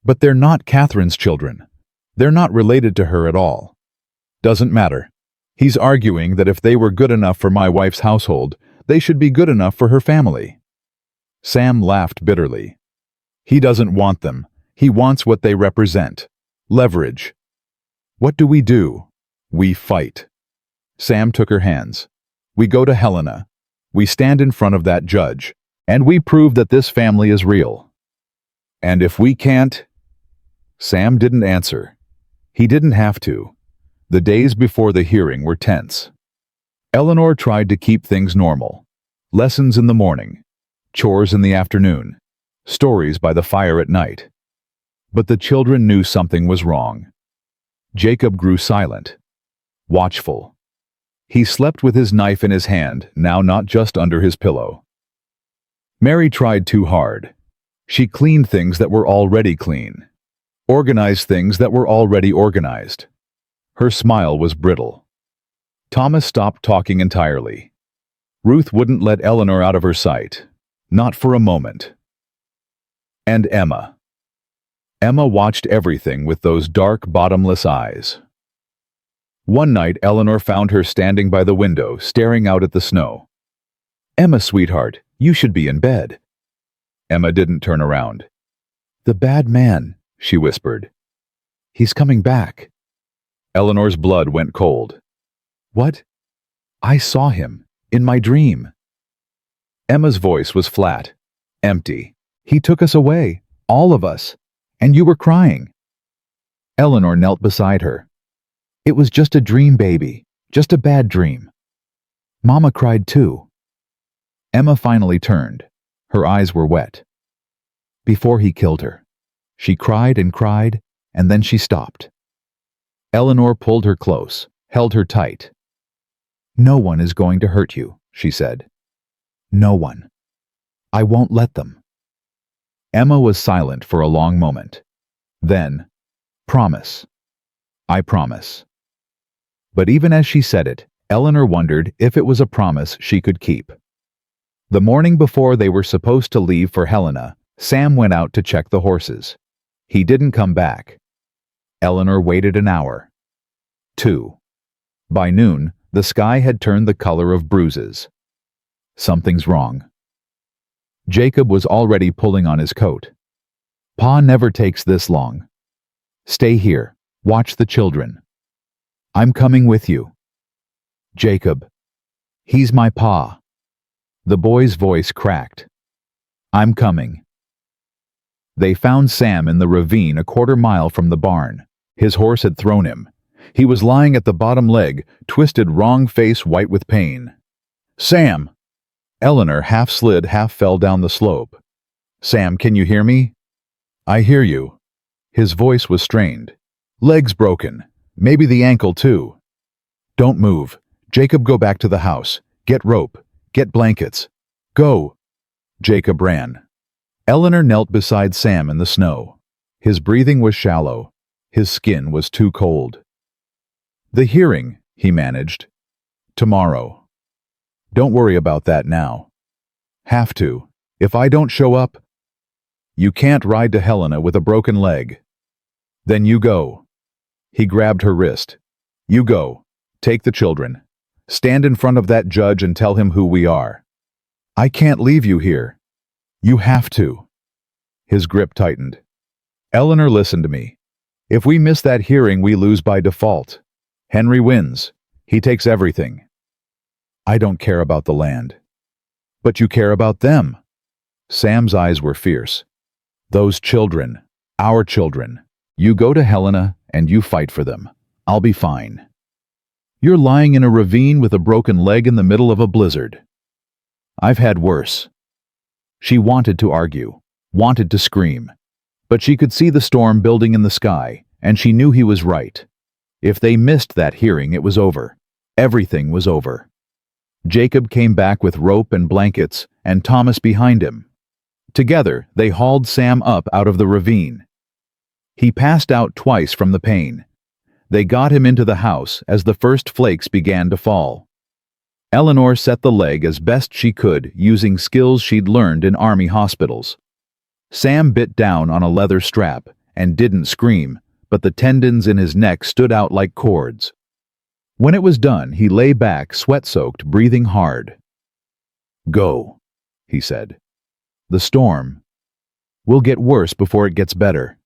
"But they're not Catherine's children. They're not related to her at all. Doesn't matter. He's arguing that if they were good enough for my wife's household, they should be good enough for her family." Sam laughed bitterly. "He doesn't want them. He wants what they represent. Leverage. What do? We fight." Sam took her hands. We go to Helena. We stand in front of that judge, and we prove that this family is real. And if we can't... Sam didn't answer. He didn't have to. The days before the hearing were tense. Eleanor tried to keep things normal. Lessons in the morning, chores in the afternoon, stories by the fire at night. But the children knew something was wrong. Jacob grew silent, watchful. He slept with his knife in his hand, now not just under his pillow. Mary tried too hard. She cleaned things that were already clean, organized things that were already organized. Her smile was brittle. Thomas stopped talking entirely. Ruth wouldn't let Eleanor out of her sight, not for a moment. And Emma. Emma watched everything with those dark, bottomless eyes. One night, Eleanor found her standing by the window, staring out at the snow. "Emma, sweetheart, you should be in bed." Emma didn't turn around. "The bad man," she whispered. "He's coming back." Eleanor's blood went cold. "What?" "I saw him, in my dream." Emma's voice was flat, empty. "He took us away, all of us, and you were crying." Eleanor knelt beside her. "It was just a dream, baby, just a bad dream." Mama cried too. Emma finally turned. Her eyes were wet. "Before he killed her." She cried, and then she stopped. Eleanor pulled her close, held her tight. "No one is going to hurt you," she said. "No one. I won't let them." Emma was silent for a long moment. Then, "Promise." "I promise." But even as she said it, Eleanor wondered if it was a promise she could keep. The morning before they were supposed to leave for Helena, Sam went out to check the horses. He didn't come back. Eleanor waited an hour. 2. By noon, the sky had turned the color of bruises. Something's wrong. Jacob was already pulling on his coat. "Pa never takes this long. Stay here. Watch the children." "I'm coming with you." "Jacob." "He's my pa." The boy's voice cracked. "I'm coming." They found Sam in the ravine a quarter-mile from the barn. His horse had thrown him. He was lying at the bottom leg, twisted, wrong face white with pain. "Sam!" Eleanor half slid, half fell down the slope. "Sam, can you hear me?" "I hear you." His voice was strained. "Leg's broken. Maybe the ankle, too." "Don't move. Jacob, go back to the house. Get rope. Get blankets. Go." Jacob ran. Eleanor knelt beside Sam in the snow. His breathing was shallow. His skin was too cold. "The hearing," he managed. "Tomorrow." "Don't worry about that now." "Have to. If I don't show up..." "You can't ride to Helena with a broken leg." "Then you go." He grabbed her wrist. "You go. Take the children. Stand in front of that judge and tell him who we are." "I can't leave you here." "You have to." His grip tightened. "Eleanor, listen to me. If we miss that hearing, we lose by default. Henry wins. He takes everything." "I don't care about the land." "But you care about them." Sam's eyes were fierce. "Those children. Our children. You go to Helena and you fight for them. I'll be fine. You're lying in a ravine with a broken leg in the middle of a blizzard. I've had worse." She wanted to argue, wanted to scream. But she could see the storm building in the sky, and she knew he was right. If they missed that hearing, it was over. Everything was over. Jacob came back with rope and blankets, and Thomas behind him. Together, they hauled Sam up out of the ravine. He passed out twice from the pain. They got him into the house as the first flakes began to fall. Eleanor set the leg as best she could using skills she'd learned in army hospitals. Sam bit down on a leather strap and didn't scream, but the tendons in his neck stood out like cords. When it was done, he lay back, sweat-soaked, breathing hard. "Go," he said. "The storm will get worse before it gets better.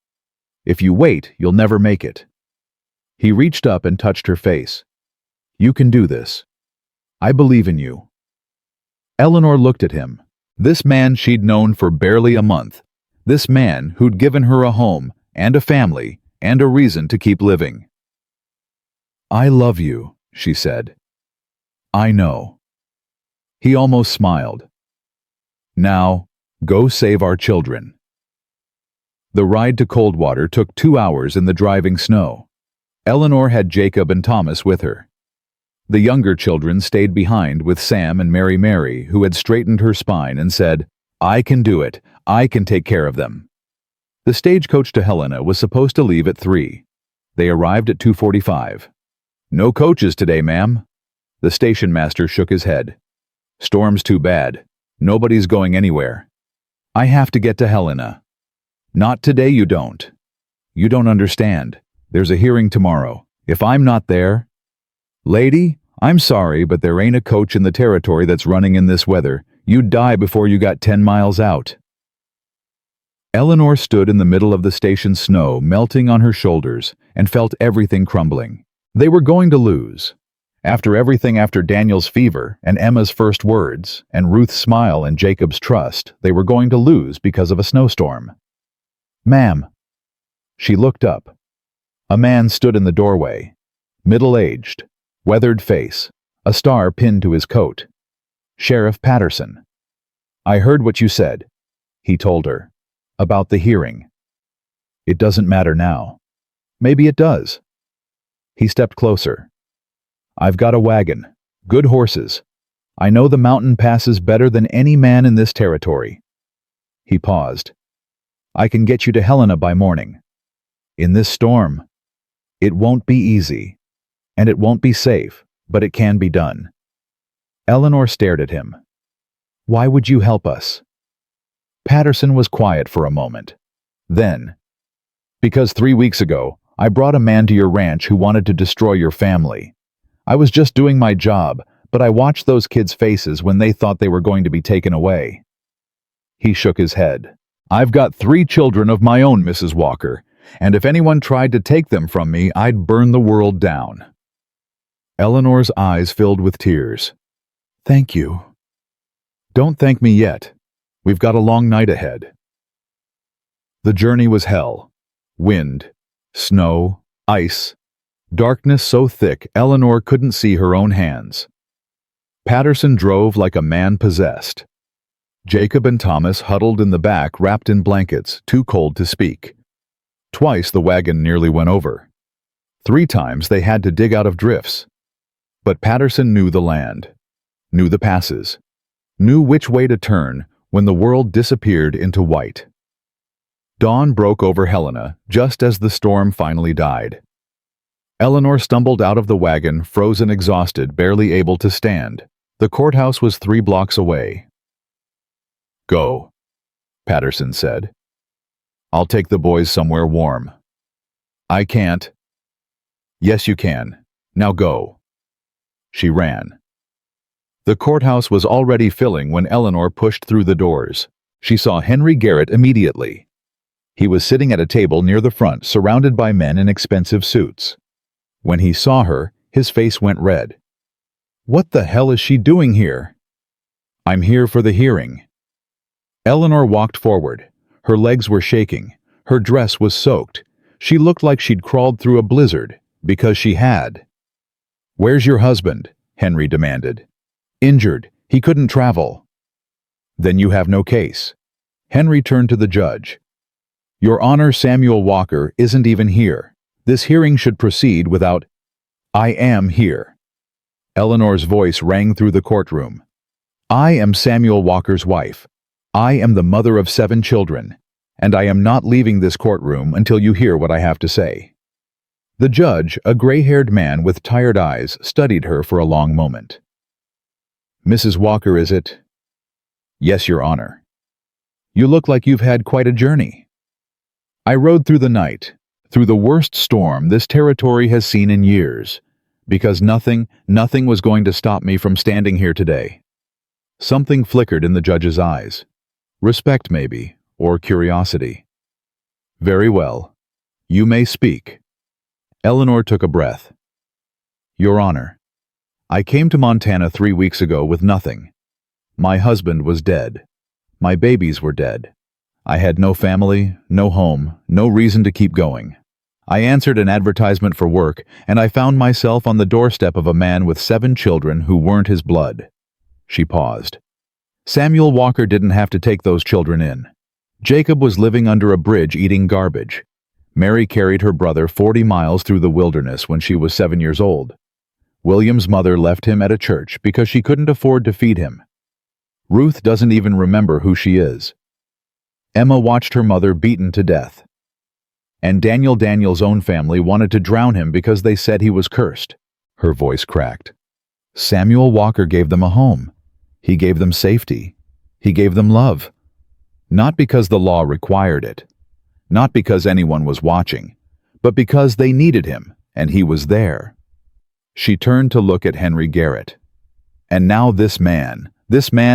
If you wait, you'll never make it." He reached up and touched her face. You can do this. I believe in you." Eleanor looked at him. This man she'd known for barely a month. This man who'd given her a home and a family and a reason to keep living. "I love you," she said. "I know." He almost smiled. "Now, go save our children." The ride to Coldwater took 2 hours in the driving snow. Eleanor had Jacob and Thomas with her. The younger children stayed behind with Sam and Mary, who had straightened her spine and said, "I can do it. I can take care of them." The stagecoach to Helena was supposed to leave at 3. They arrived at 2:45. "No coaches today, ma'am." The station master shook his head. "Storm's too bad. Nobody's going anywhere. I have to get to Helena." "Not today, you don't. You don't understand. There's a hearing tomorrow. If I'm not there—" "Lady, I'm sorry, but there ain't a coach in the territory that's running in this weather. You'd die before you got 10 miles out." Eleanor stood in the middle of the station snow melting on her shoulders and felt everything crumbling. They were going to lose. After everything, after Daniel's fever and Emma's first words and Ruth's smile and Jacob's trust, they were going to lose because of a snowstorm. "Ma'am." She looked up. A man stood in the doorway, middle-aged, weathered face, a star pinned to his coat. "Sheriff Patterson." "I heard what you said," he told her, "about the hearing. It doesn't matter now. Maybe it does." He stepped closer. "I've got a wagon, good horses. I know the mountain passes better than any man in this territory." He paused. "I can get you to Helena by morning. In this storm, it won't be easy, and it won't be safe, but it can be done." Eleanor stared at him. "Why would you help us?" Patterson was quiet for a moment. Then, "Because 3 weeks ago, I brought a man to your ranch who wanted to destroy your family. I was just doing my job, but I watched those kids' faces when they thought they were going to be taken away." He shook his head. "I've got 3 children of my own, Mrs. Walker, and if anyone tried to take them from me, I'd burn the world down." Eleanor's eyes filled with tears. "Thank you." "Don't thank me yet. We've got a long night ahead." The journey was hell. Wind, snow, ice, darkness so thick Eleanor couldn't see her own hands. Patterson drove like a man possessed. Jacob and Thomas huddled in the back wrapped in blankets, too cold to speak. Twice the wagon nearly went over. 3 times they had to dig out of drifts. But Patterson knew the land, knew the passes, knew which way to turn when the world disappeared into white. Dawn broke over Helena just as the storm finally died. Eleanor stumbled out of the wagon, frozen, exhausted, barely able to stand. The courthouse was 3 blocks away. "Go," Patterson said. "I'll take the boys somewhere warm." "I can't." "Yes, you can. Now go." She ran. The courthouse was already filling when Eleanor pushed through the doors. She saw Henry Garrett immediately. He was sitting at a table near the front, surrounded by men in expensive suits. When he saw her, his face went red. "What the hell is she doing here?" "I'm here for the hearing." Eleanor walked forward. Her legs were shaking. Her dress was soaked. She looked like she'd crawled through a blizzard, because she had. "Where's your husband?" Henry demanded. "Injured. He couldn't travel." "Then you have no case." Henry turned to the judge. "Your Honor, Samuel Walker isn't even here. This hearing should proceed without—" "I am here." Eleanor's voice rang through the courtroom. "I am Samuel Walker's wife. I am the mother of 7 children, and I am not leaving this courtroom until you hear what I have to say." The judge, a gray-haired man with tired eyes, studied her for a long moment. "Mrs. Walker, is it?" "Yes, Your Honor." "You look like you've had quite a journey." "I rode through the night, through the worst storm this territory has seen in years, because nothing was going to stop me from standing here today." Something flickered in the judge's eyes. Respect, maybe, or curiosity. "Very well. You may speak." Eleanor took a breath. "Your Honor, I came to Montana 3 weeks ago with nothing. My husband was dead. My babies were dead. I had no family, no home, no reason to keep going. I answered an advertisement for work, and I found myself on the doorstep of a man with 7 children who weren't his blood. She paused. Samuel Walker didn't have to take those children in. Jacob was living under a bridge eating garbage. Mary carried her brother 40 miles through the wilderness when she was 7 years old. William's mother left him at a church because she couldn't afford to feed him. Ruth doesn't even remember who she is. Emma watched her mother beaten to death. And Daniel's own family wanted to drown him because they said he was cursed. Her voice cracked. Samuel Walker gave them a home. He gave them safety. He gave them love. Not because the law required it. Not because anyone was watching. But because they needed him, and he was there. She turned to look at Henry Garrett. And now this man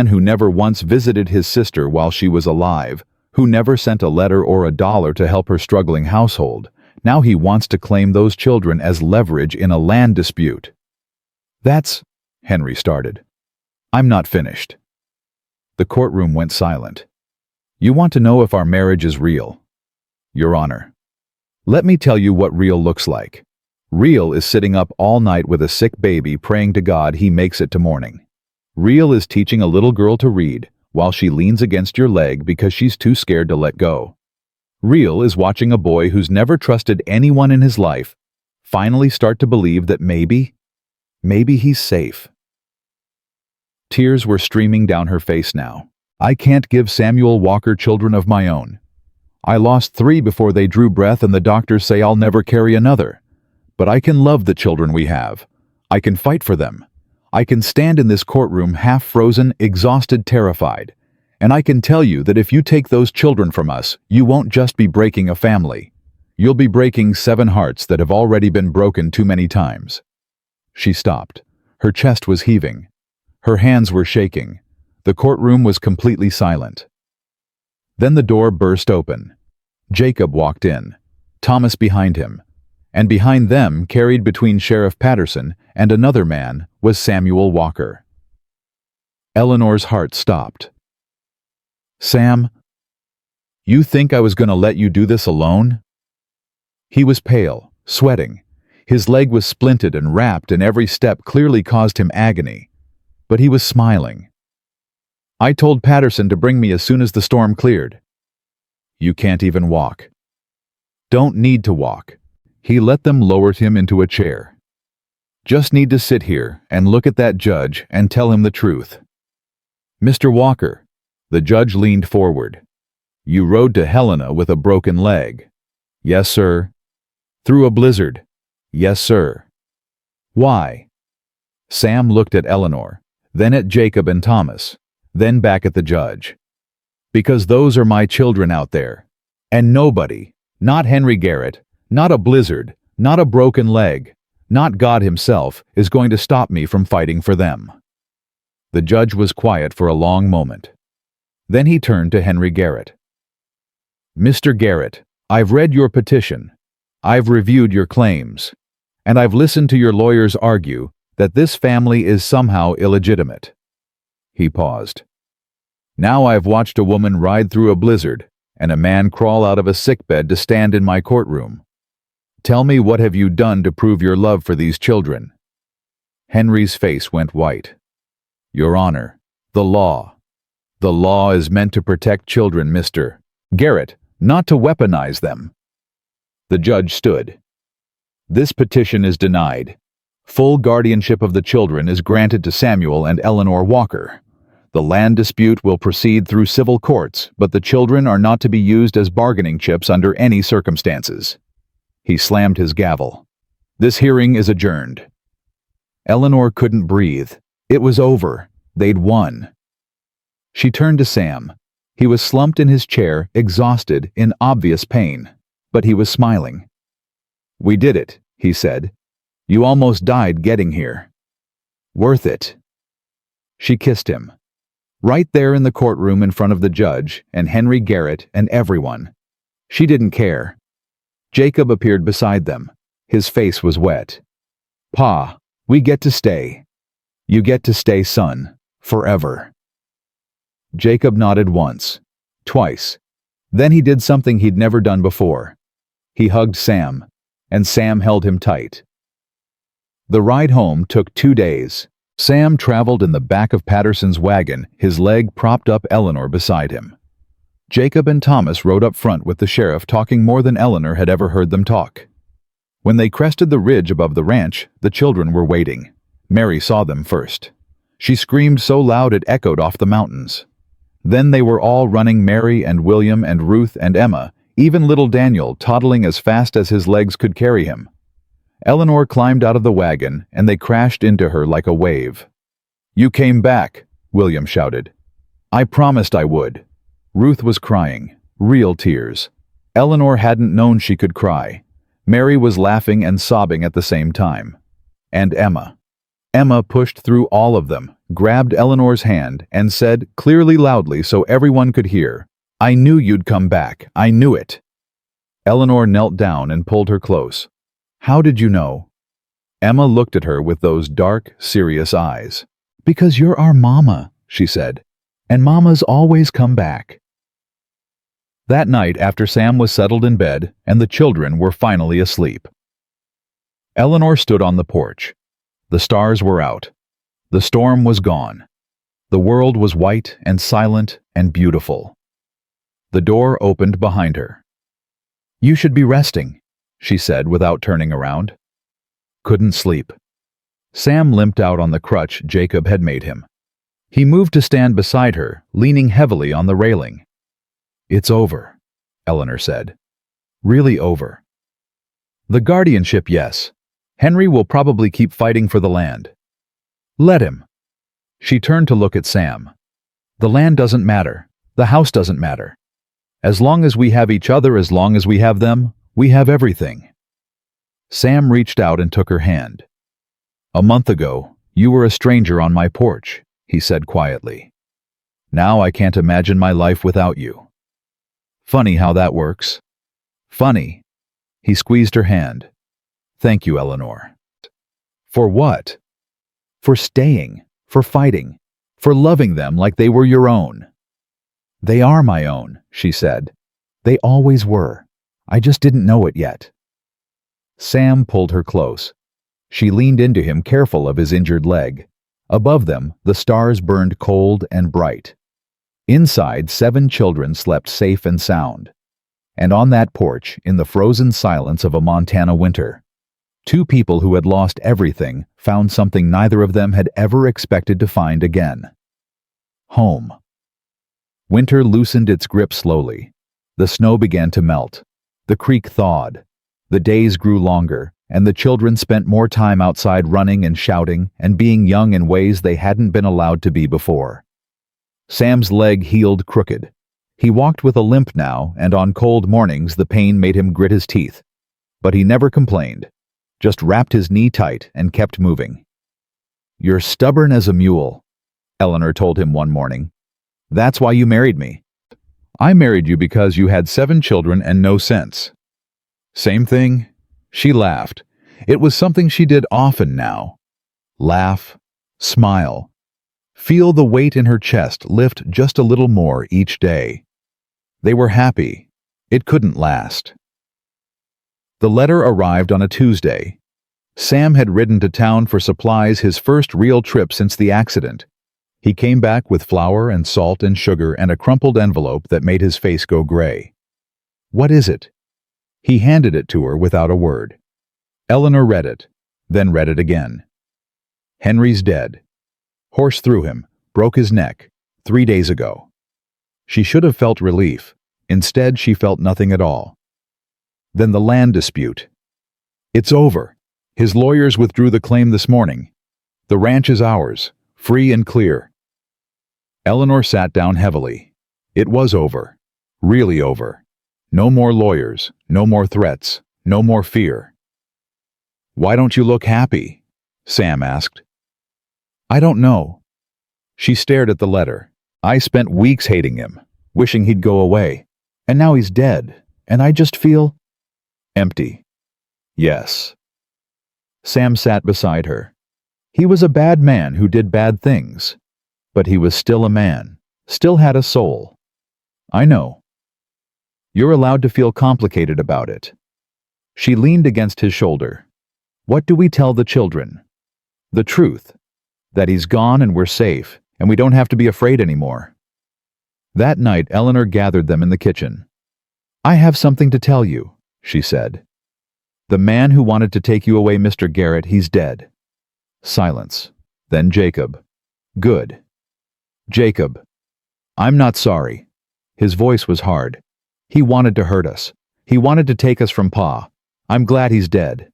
who never once visited his sister while she was alive, who never sent a letter or a dollar to help her struggling household, now he wants to claim those children as leverage in a land dispute. That's, Henry started. I'm not finished. The courtroom went silent. You want to know if our marriage is real? Your Honor. Let me tell you what real looks like. Real is sitting up all night with a sick baby praying to God he makes it to morning. Real is teaching a little girl to read while she leans against your leg because she's too scared to let go. Real is watching a boy who's never trusted anyone in his life finally start to believe that maybe he's safe. Tears were streaming down her face now. I can't give Samuel Walker children of my own. I lost 3 before they drew breath and the doctors say I'll never carry another. But I can love the children we have. I can fight for them. I can stand in this courtroom half-frozen, exhausted, terrified. And I can tell you that if you take those children from us, you won't just be breaking a family. You'll be breaking 7 hearts that have already been broken too many times. She stopped. Her chest was heaving. Her hands were shaking. The courtroom was completely silent. Then the door burst open. Jacob walked in, Thomas behind him. And behind them, carried between Sheriff Patterson and another man, was Samuel Walker. Eleanor's heart stopped. Sam, you think I was going to let you do this alone? He was pale, sweating. His leg was splinted and wrapped, and every step clearly caused him agony. But he was smiling. I told Patterson to bring me as soon as the storm cleared. You can't even walk. Don't need to walk. He let them lower him into a chair. Just need to sit here and look at that judge and tell him the truth. Mr. Walker, the judge leaned forward. You rode to Helena with a broken leg. Yes, sir. Through a blizzard. Yes, sir. Why? Sam looked at Eleanor, then at Jacob and Thomas, then back at the judge. Because those are my children out there. And nobody, not Henry Garrett, not a blizzard, not a broken leg, not God himself, is going to stop me from fighting for them. The judge was quiet for a long moment. Then he turned to Henry Garrett. Mr. Garrett, I've read your petition. I've reviewed your claims. And I've listened to your lawyers argue that this family is somehow illegitimate. He paused. Now I've watched a woman ride through a blizzard and a man crawl out of a sickbed to stand in my courtroom. Tell me, what have you done to prove your love for these children? Henry's face went white. Your Honor, the law. The law is meant to protect children, Mr. Garrett, not to weaponize them. The judge stood. This petition is denied. Full guardianship of the children is granted to Samuel and Eleanor Walker. The land dispute will proceed through civil courts, but the children are not to be used as bargaining chips under any circumstances. He slammed his gavel. This hearing is adjourned. Eleanor couldn't breathe. It was over. They'd won. She turned to Sam. He was slumped in his chair, exhausted, in obvious pain, but he was smiling. We did it, he said. You almost died getting here. Worth it. She kissed him. Right there in the courtroom in front of the judge and Henry Garrett and everyone. She didn't care. Jacob appeared beside them. His face was wet. Pa, we get to stay. You get to stay, son. Forever. Jacob nodded once. Twice. Then he did something he'd never done before. He hugged Sam, and Sam held him tight. The ride home took 2 days. Sam traveled in the back of Patterson's wagon, his leg propped up Eleanor beside him. Jacob and Thomas rode up front with the sheriff, talking more than Eleanor had ever heard them talk. When they crested the ridge above the ranch, the children were waiting. Mary saw them first. She screamed so loud it echoed off the mountains. Then they were all running, Mary and William and Ruth and Emma, even little Daniel toddling as fast as his legs could carry him. Eleanor climbed out of the wagon, and they crashed into her like a wave. "You came back," William shouted. "I promised I would." Ruth was crying, real tears. Eleanor hadn't known she could cry. Mary was laughing and sobbing at the same time. And Emma. Emma pushed through all of them, grabbed Eleanor's hand, and said, clearly, loudly, so everyone could hear, "I knew you'd come back. I knew it." Eleanor knelt down and pulled her close. "How did you know?" Emma looked at her with those dark, serious eyes. "Because you're our mama," she said, "and mamas always come back." That night, after Sam was settled in bed and the children were finally asleep, Eleanor stood on the porch. The stars were out. The storm was gone. The world was white and silent and beautiful. The door opened behind her. "You should be resting," she said without turning around. "Couldn't sleep." Sam limped out on the crutch Jacob had made him. He moved to stand beside her, leaning heavily on the railing. "It's over," Eleanor said. "Really over. The guardianship, yes. Henry will probably keep fighting for the land. Let him." She turned to look at Sam. "The land doesn't matter. The house doesn't matter. As long as we have each other, as long as we have them, we have everything." Sam reached out and took her hand. "A month ago, you were a stranger on my porch," he said quietly. "Now I can't imagine my life without you. Funny how that works. Funny." He squeezed her hand. "Thank you, Eleanor." "For what?" "For staying, for fighting, for loving them like they were your own." "They are my own," she said. "They always were. I just didn't know it yet." Sam pulled her close. She leaned into him, careful of his injured leg. Above them, the stars burned cold and bright. Inside, 7 children slept safe and sound. And on that porch, in the frozen silence of a Montana winter, 2 people who had lost everything found something neither of them had ever expected to find again. Home. Winter loosened its grip slowly. The snow began to melt. The creek thawed. The days grew longer, and the children spent more time outside running and shouting and being young in ways they hadn't been allowed to be before. Sam's leg healed crooked. He walked with a limp now, and on cold mornings the pain made him grit his teeth. But he never complained, just wrapped his knee tight and kept moving. "You're stubborn as a mule," Eleanor told him one morning. "That's why you married me. I married you because you had 7 children and no sense." "Same thing?" She laughed. It was something she did often now. Laugh, smile, feel the weight in her chest lift just a little more each day. They were happy. It couldn't last. The letter arrived on a Tuesday. Sam had ridden to town for supplies, his first real trip since the accident. He came back with flour and salt and sugar and a crumpled envelope that made his face go gray. "What is it?" He handed it to her without a word. Eleanor read it, then read it again. "Henry's dead. Horse threw him, broke his neck, 3 days ago." She should have felt relief. Instead, she felt nothing at all. Then the land dispute. "It's over. His lawyers withdrew the claim this morning. The ranch is ours, free and clear." Eleanor sat down heavily. It was over. Really over. No more lawyers, no more threats, no more fear. "Why don't you look happy?" Sam asked. "I don't know." She stared at the letter. "I spent weeks hating him, wishing he'd go away. And now he's dead, and I just feel empty." "Yes." Sam sat beside her. He was a bad man who did bad things. But he was still a man, still had a soul. I know. You're allowed to feel complicated about it. She leaned against his shoulder. What do we tell the children? The truth. That he's gone and we're safe, and we don't have to be afraid anymore. That night, Eleanor gathered them in the kitchen. I have something to tell you, she said. The man who wanted to take you away, Mr. Garrett, he's dead. Silence. Then Jacob. Good. Jacob. I'm not sorry. His voice was hard. He wanted to hurt us. He wanted to take us from Pa. I'm glad he's dead.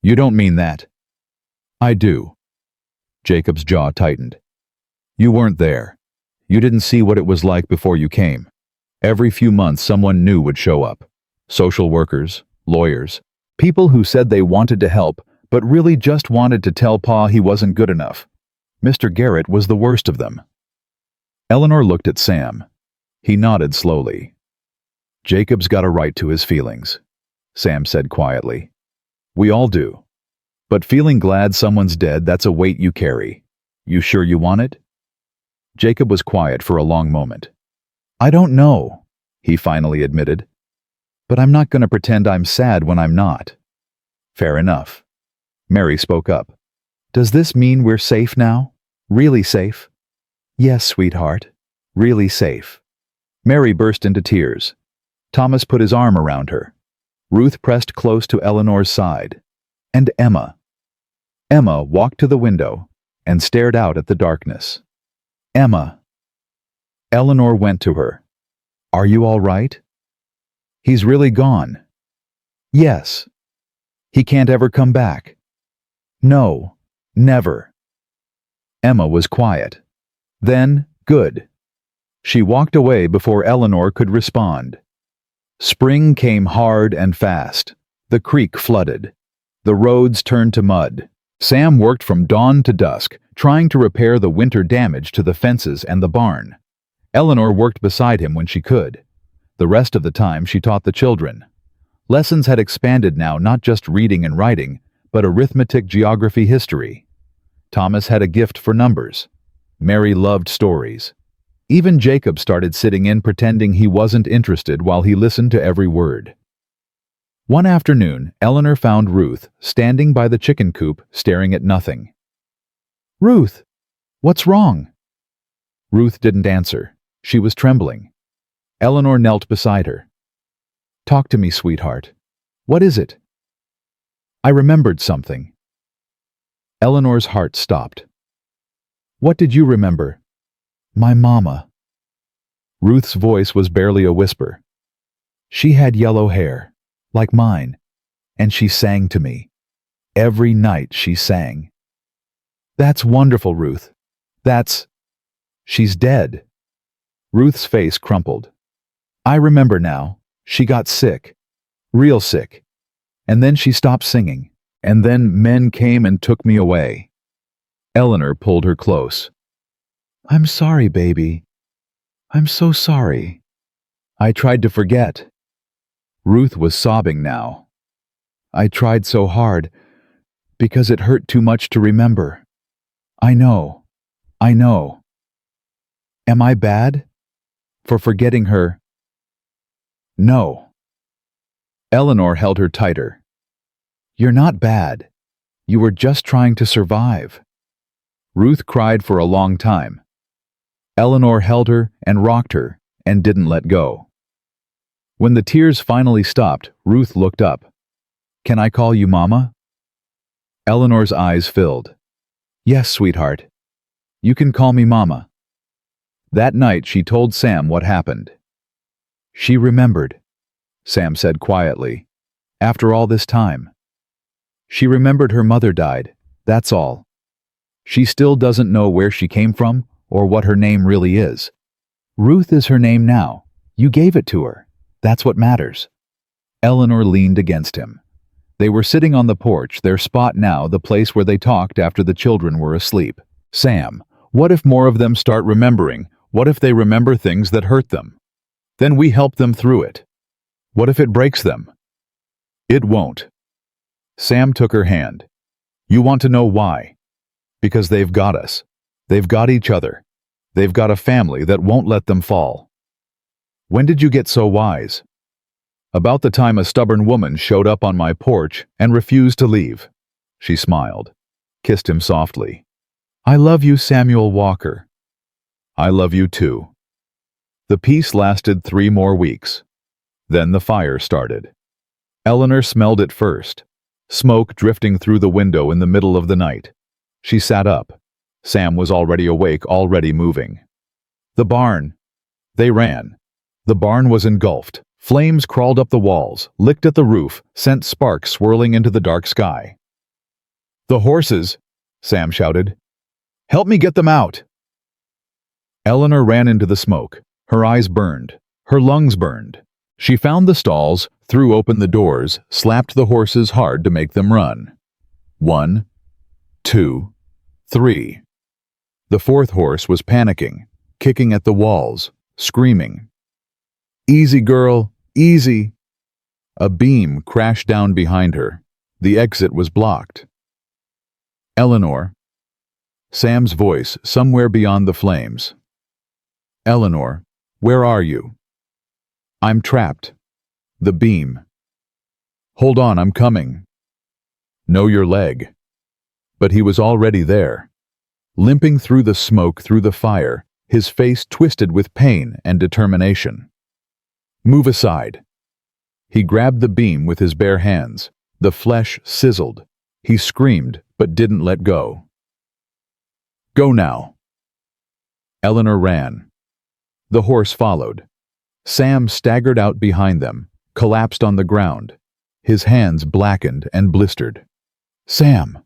You don't mean that. I do. Jacob's jaw tightened. You weren't there. You didn't see what it was like before you came. Every few months someone new would show up. Social workers, lawyers, people who said they wanted to help, but really just wanted to tell Pa he wasn't good enough. Mr. Garrett was the worst of them. Eleanor looked at Sam. He nodded slowly. Jacob's got a right to his feelings, Sam said quietly. We all do. But feeling glad someone's dead, that's a weight you carry. You sure you want it? Jacob was quiet for a long moment. I don't know, he finally admitted. But I'm not going to pretend I'm sad when I'm not. Fair enough. Mary spoke up. Does this mean we're safe now? Really safe? Yes, sweetheart. Really safe. Mary burst into tears. Thomas put his arm around her. Ruth pressed close to Eleanor's side. And Emma. Emma walked to the window and stared out at the darkness. Emma. Eleanor went to her. Are you all right? He's really gone. Yes. He can't ever come back. No, never. Emma was quiet. Then, good. She walked away before Eleanor could respond. Spring came hard and fast. The creek flooded. The roads turned to mud. Sam worked from dawn to dusk, trying to repair the winter damage to the fences and the barn. Eleanor worked beside him when she could. The rest of the time she taught the children. Lessons had expanded now, not just reading and writing, but arithmetic, geography, history. Thomas had a gift for numbers. Mary loved stories. Even Jacob started sitting in pretending he wasn't interested while he listened to every word. One afternoon, Eleanor found Ruth standing by the chicken coop staring at nothing. Ruth, what's wrong? Ruth didn't answer. She was trembling. Eleanor knelt beside her. Talk to me, sweetheart. What is it? I remembered something. Eleanor's heart stopped. What did you remember? My mama. Ruth's voice was barely a whisper. She had yellow hair, like mine, and she sang to me. Every night she sang. That's wonderful, Ruth. She's dead. Ruth's face crumpled. I remember now. She got sick. Real sick. And then she stopped singing. And then men came and took me away. Eleanor pulled her close. I'm sorry, baby. I'm so sorry. I tried to forget. Ruth was sobbing now. I tried so hard, because it hurt too much to remember. I know. Am I bad? For forgetting her? No. Eleanor held her tighter. You're not bad. You were just trying to survive. Ruth cried for a long time. Eleanor held her and rocked her and didn't let go. When the tears finally stopped, Ruth looked up. Can I call you Mama? Eleanor's eyes filled. Yes, sweetheart. You can call me Mama. That night she told Sam what happened. She remembered, Sam said quietly, after all this time. She remembered her mother died, that's all. She still doesn't know where she came from or what her name really is. Ruth is her name now. You gave it to her. That's what matters. Eleanor leaned against him. They were sitting on the porch, their spot now, the place where they talked after the children were asleep. Sam, what if more of them start remembering? What if they remember things that hurt them? Then we help them through it. What if it breaks them? It won't. Sam took her hand. You want to know why? Because they've got us. They've got each other. They've got a family that won't let them fall. When did you get so wise? About the time a stubborn woman showed up on my porch and refused to leave. She smiled, kissed him softly. I love you, Samuel Walker. I love you too. The peace lasted 3 more weeks. Then the fire started. Eleanor smelled it first, smoke drifting through the window in the middle of the night. She sat up. Sam was already awake, already moving. The barn. They ran. The barn was engulfed. Flames crawled up the walls, licked at the roof, sent sparks swirling into the dark sky. The horses, Sam shouted. Help me get them out. Eleanor ran into the smoke. Her eyes burned. Her lungs burned. She found the stalls, threw open the doors, slapped the horses hard to make them run. 1, 2, 3. The 4th horse was panicking, kicking at the walls, screaming. Easy, girl, easy. A beam crashed down behind her. The exit was blocked. Eleanor. Sam's voice somewhere beyond the flames. Eleanor, where are you? I'm trapped. The beam. Hold on, I'm coming. Know your leg. But he was already there. Limping through the smoke, through the fire, his face twisted with pain and determination. Move aside. He grabbed the beam with his bare hands. The flesh sizzled. He screamed, but didn't let go. Go now. Eleanor ran. The horse followed. Sam staggered out behind them, collapsed on the ground. His hands blackened and blistered. Sam!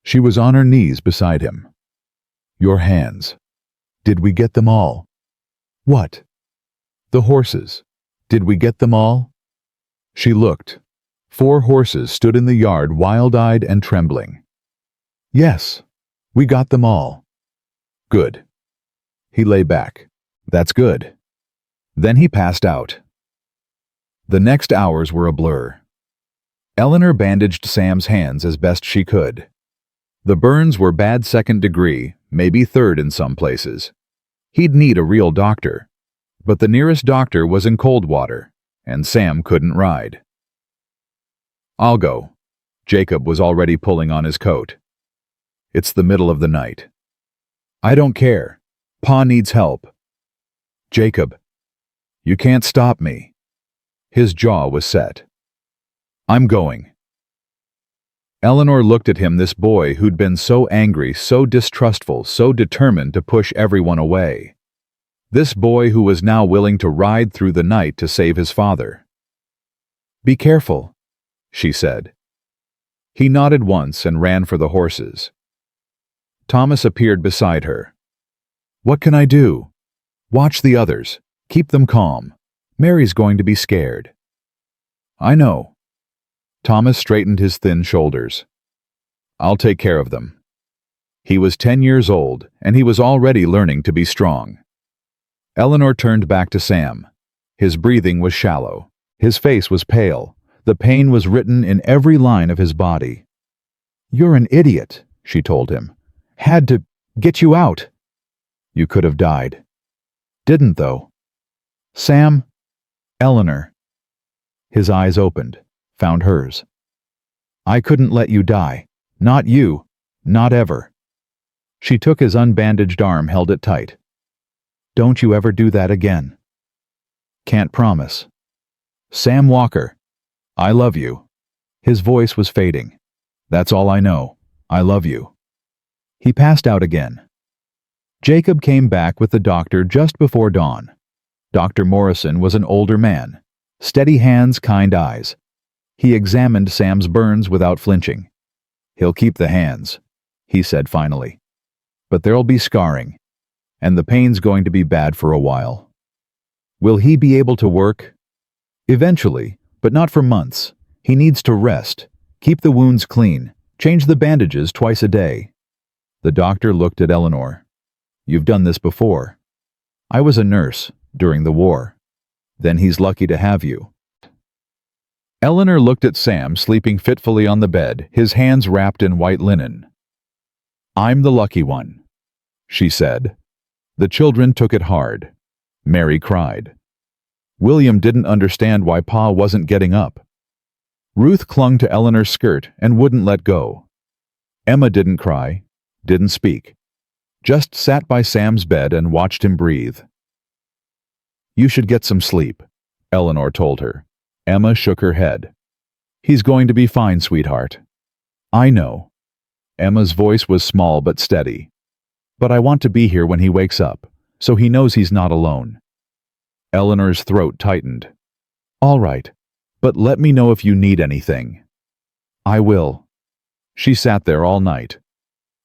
She was on her knees beside him. Your hands. Did we get them all? What? The horses. Did we get them all? She looked. 4 horses stood in the yard, wild-eyed and trembling. Yes, we got them all. Good. He lay back. That's good. Then he passed out. The next hours were a blur. Eleanor bandaged Sam's hands as best she could. The burns were bad 2nd degree, maybe 3rd in some places. He'd need a real doctor. But the nearest doctor was in Coldwater, and Sam couldn't ride. I'll go. Jacob was already pulling on his coat. It's the middle of the night. I don't care. Pa needs help. Jacob, you can't stop me. His jaw was set. I'm going. Eleanor looked at him, this boy who'd been so angry, so distrustful, so determined to push everyone away. This boy who was now willing to ride through the night to save his father. Be careful, she said. He nodded once and ran for the horses. Thomas appeared beside her. What can I do? Watch the others. Keep them calm. Mary's going to be scared. I know. Thomas straightened his thin shoulders. I'll take care of them. He was 10 years old, and he was already learning to be strong. Eleanor turned back to Sam. His breathing was shallow. His face was pale. The pain was written in every line of his body. You're an idiot, she told him. Had to get you out. You could have died. Didn't, though. Sam? Eleanor. His eyes opened, found hers. I couldn't let you die. Not you. Not ever. She took his unbandaged arm, held it tight. Don't you ever do that again. Can't promise. Sam Walker. I love you. His voice was fading. That's all I know. I love you. He passed out again. Jacob came back with the doctor just before dawn. Dr. Morrison was an older man. Steady hands, kind eyes. He examined Sam's burns without flinching. He'll keep the hands, he said finally. But there'll be scarring, and the pain's going to be bad for a while. Will he be able to work? Eventually, but not for months. He needs to rest, keep the wounds clean, change the bandages twice a day. The doctor looked at Eleanor. You've done this before. I was a nurse during the war. Then he's lucky to have you. Eleanor looked at Sam sleeping fitfully on the bed, his hands wrapped in white linen. I'm the lucky one, she said. The children took it hard. Mary cried. William didn't understand why Pa wasn't getting up. Ruth clung to Eleanor's skirt and wouldn't let go. Emma didn't cry, didn't speak, just sat by Sam's bed and watched him breathe. You should get some sleep, Eleanor told her. Emma shook her head. He's going to be fine, sweetheart. I know. Emma's voice was small but steady. But I want to be here when he wakes up, so he knows he's not alone. Eleanor's throat tightened. All right, but let me know if you need anything. I will. She sat there all night.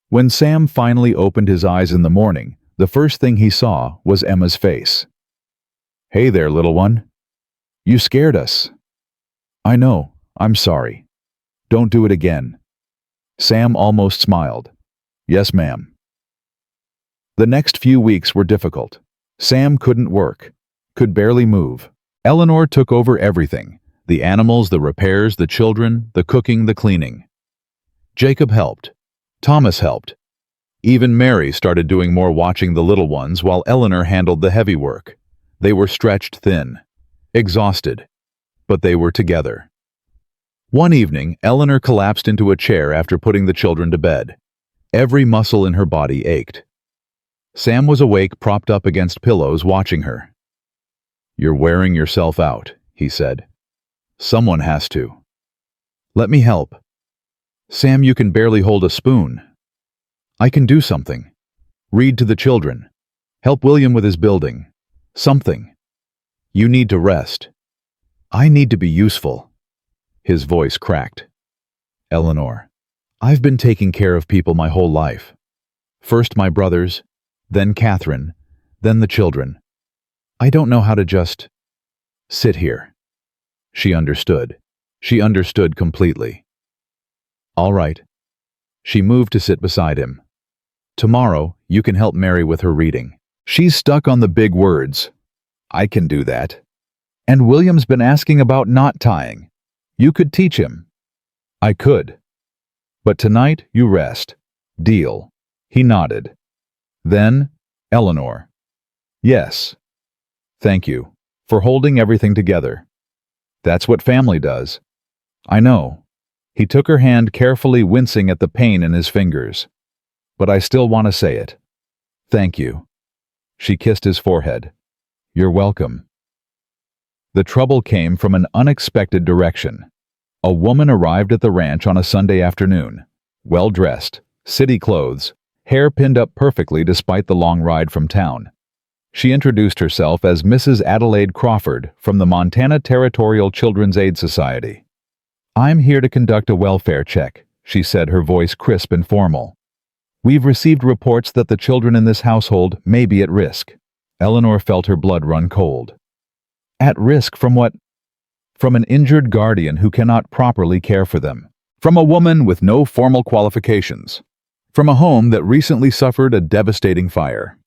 When Sam finally opened his eyes in the morning, the first thing he saw was Emma's face. Hey there, little one. You scared us. I know, I'm sorry. Don't do it again. Sam almost smiled. Yes, ma'am. The next few weeks were difficult. Sam couldn't work, could barely move. Eleanor took over everything. The animals, the repairs, the children, the cooking, the cleaning. Jacob helped. Thomas helped. Even Mary started doing more watching the little ones while Eleanor handled the heavy work. They were stretched thin, exhausted, but they were together. One evening, Eleanor collapsed into a chair after putting the children to bed. Every muscle in her body ached. Sam was awake, propped up against pillows, watching her. You're wearing yourself out, he said. Someone has to. Let me help. Sam, you can barely hold a spoon. I can do something. Read to the children. Help William with his building. Something. You need to rest. I need to be useful. His voice cracked. Eleanor, I've been taking care of people my whole life. First my brothers, then Catherine, then the children. I don't know how to just sit here. She understood. She understood completely. All right. She moved to sit beside him. Tomorrow, you can help Mary with her reading. She's stuck on the big words. I can do that. And William's been asking about knot tying. You could teach him. I could. But tonight, you rest. Deal. He nodded. Then, Eleanor. Yes. Thank you for holding everything together. That's what family does. I know. He took her hand carefully, wincing at the pain in his fingers. But I still want to say it. Thank you. She kissed his forehead. You're welcome. The trouble came from an unexpected direction. A woman arrived at the ranch on a Sunday afternoon, well-dressed, city clothes, hair pinned up perfectly despite the long ride from town. She introduced herself as Mrs. Adelaide Crawford from the Montana Territorial Children's Aid Society. I'm here to conduct a welfare check, she said, her voice crisp and formal. We've received reports that the children in this household may be at risk. Eleanor felt her blood run cold. At risk from what? From an injured guardian who cannot properly care for them. From a woman with no formal qualifications. From a home that recently suffered a devastating fire.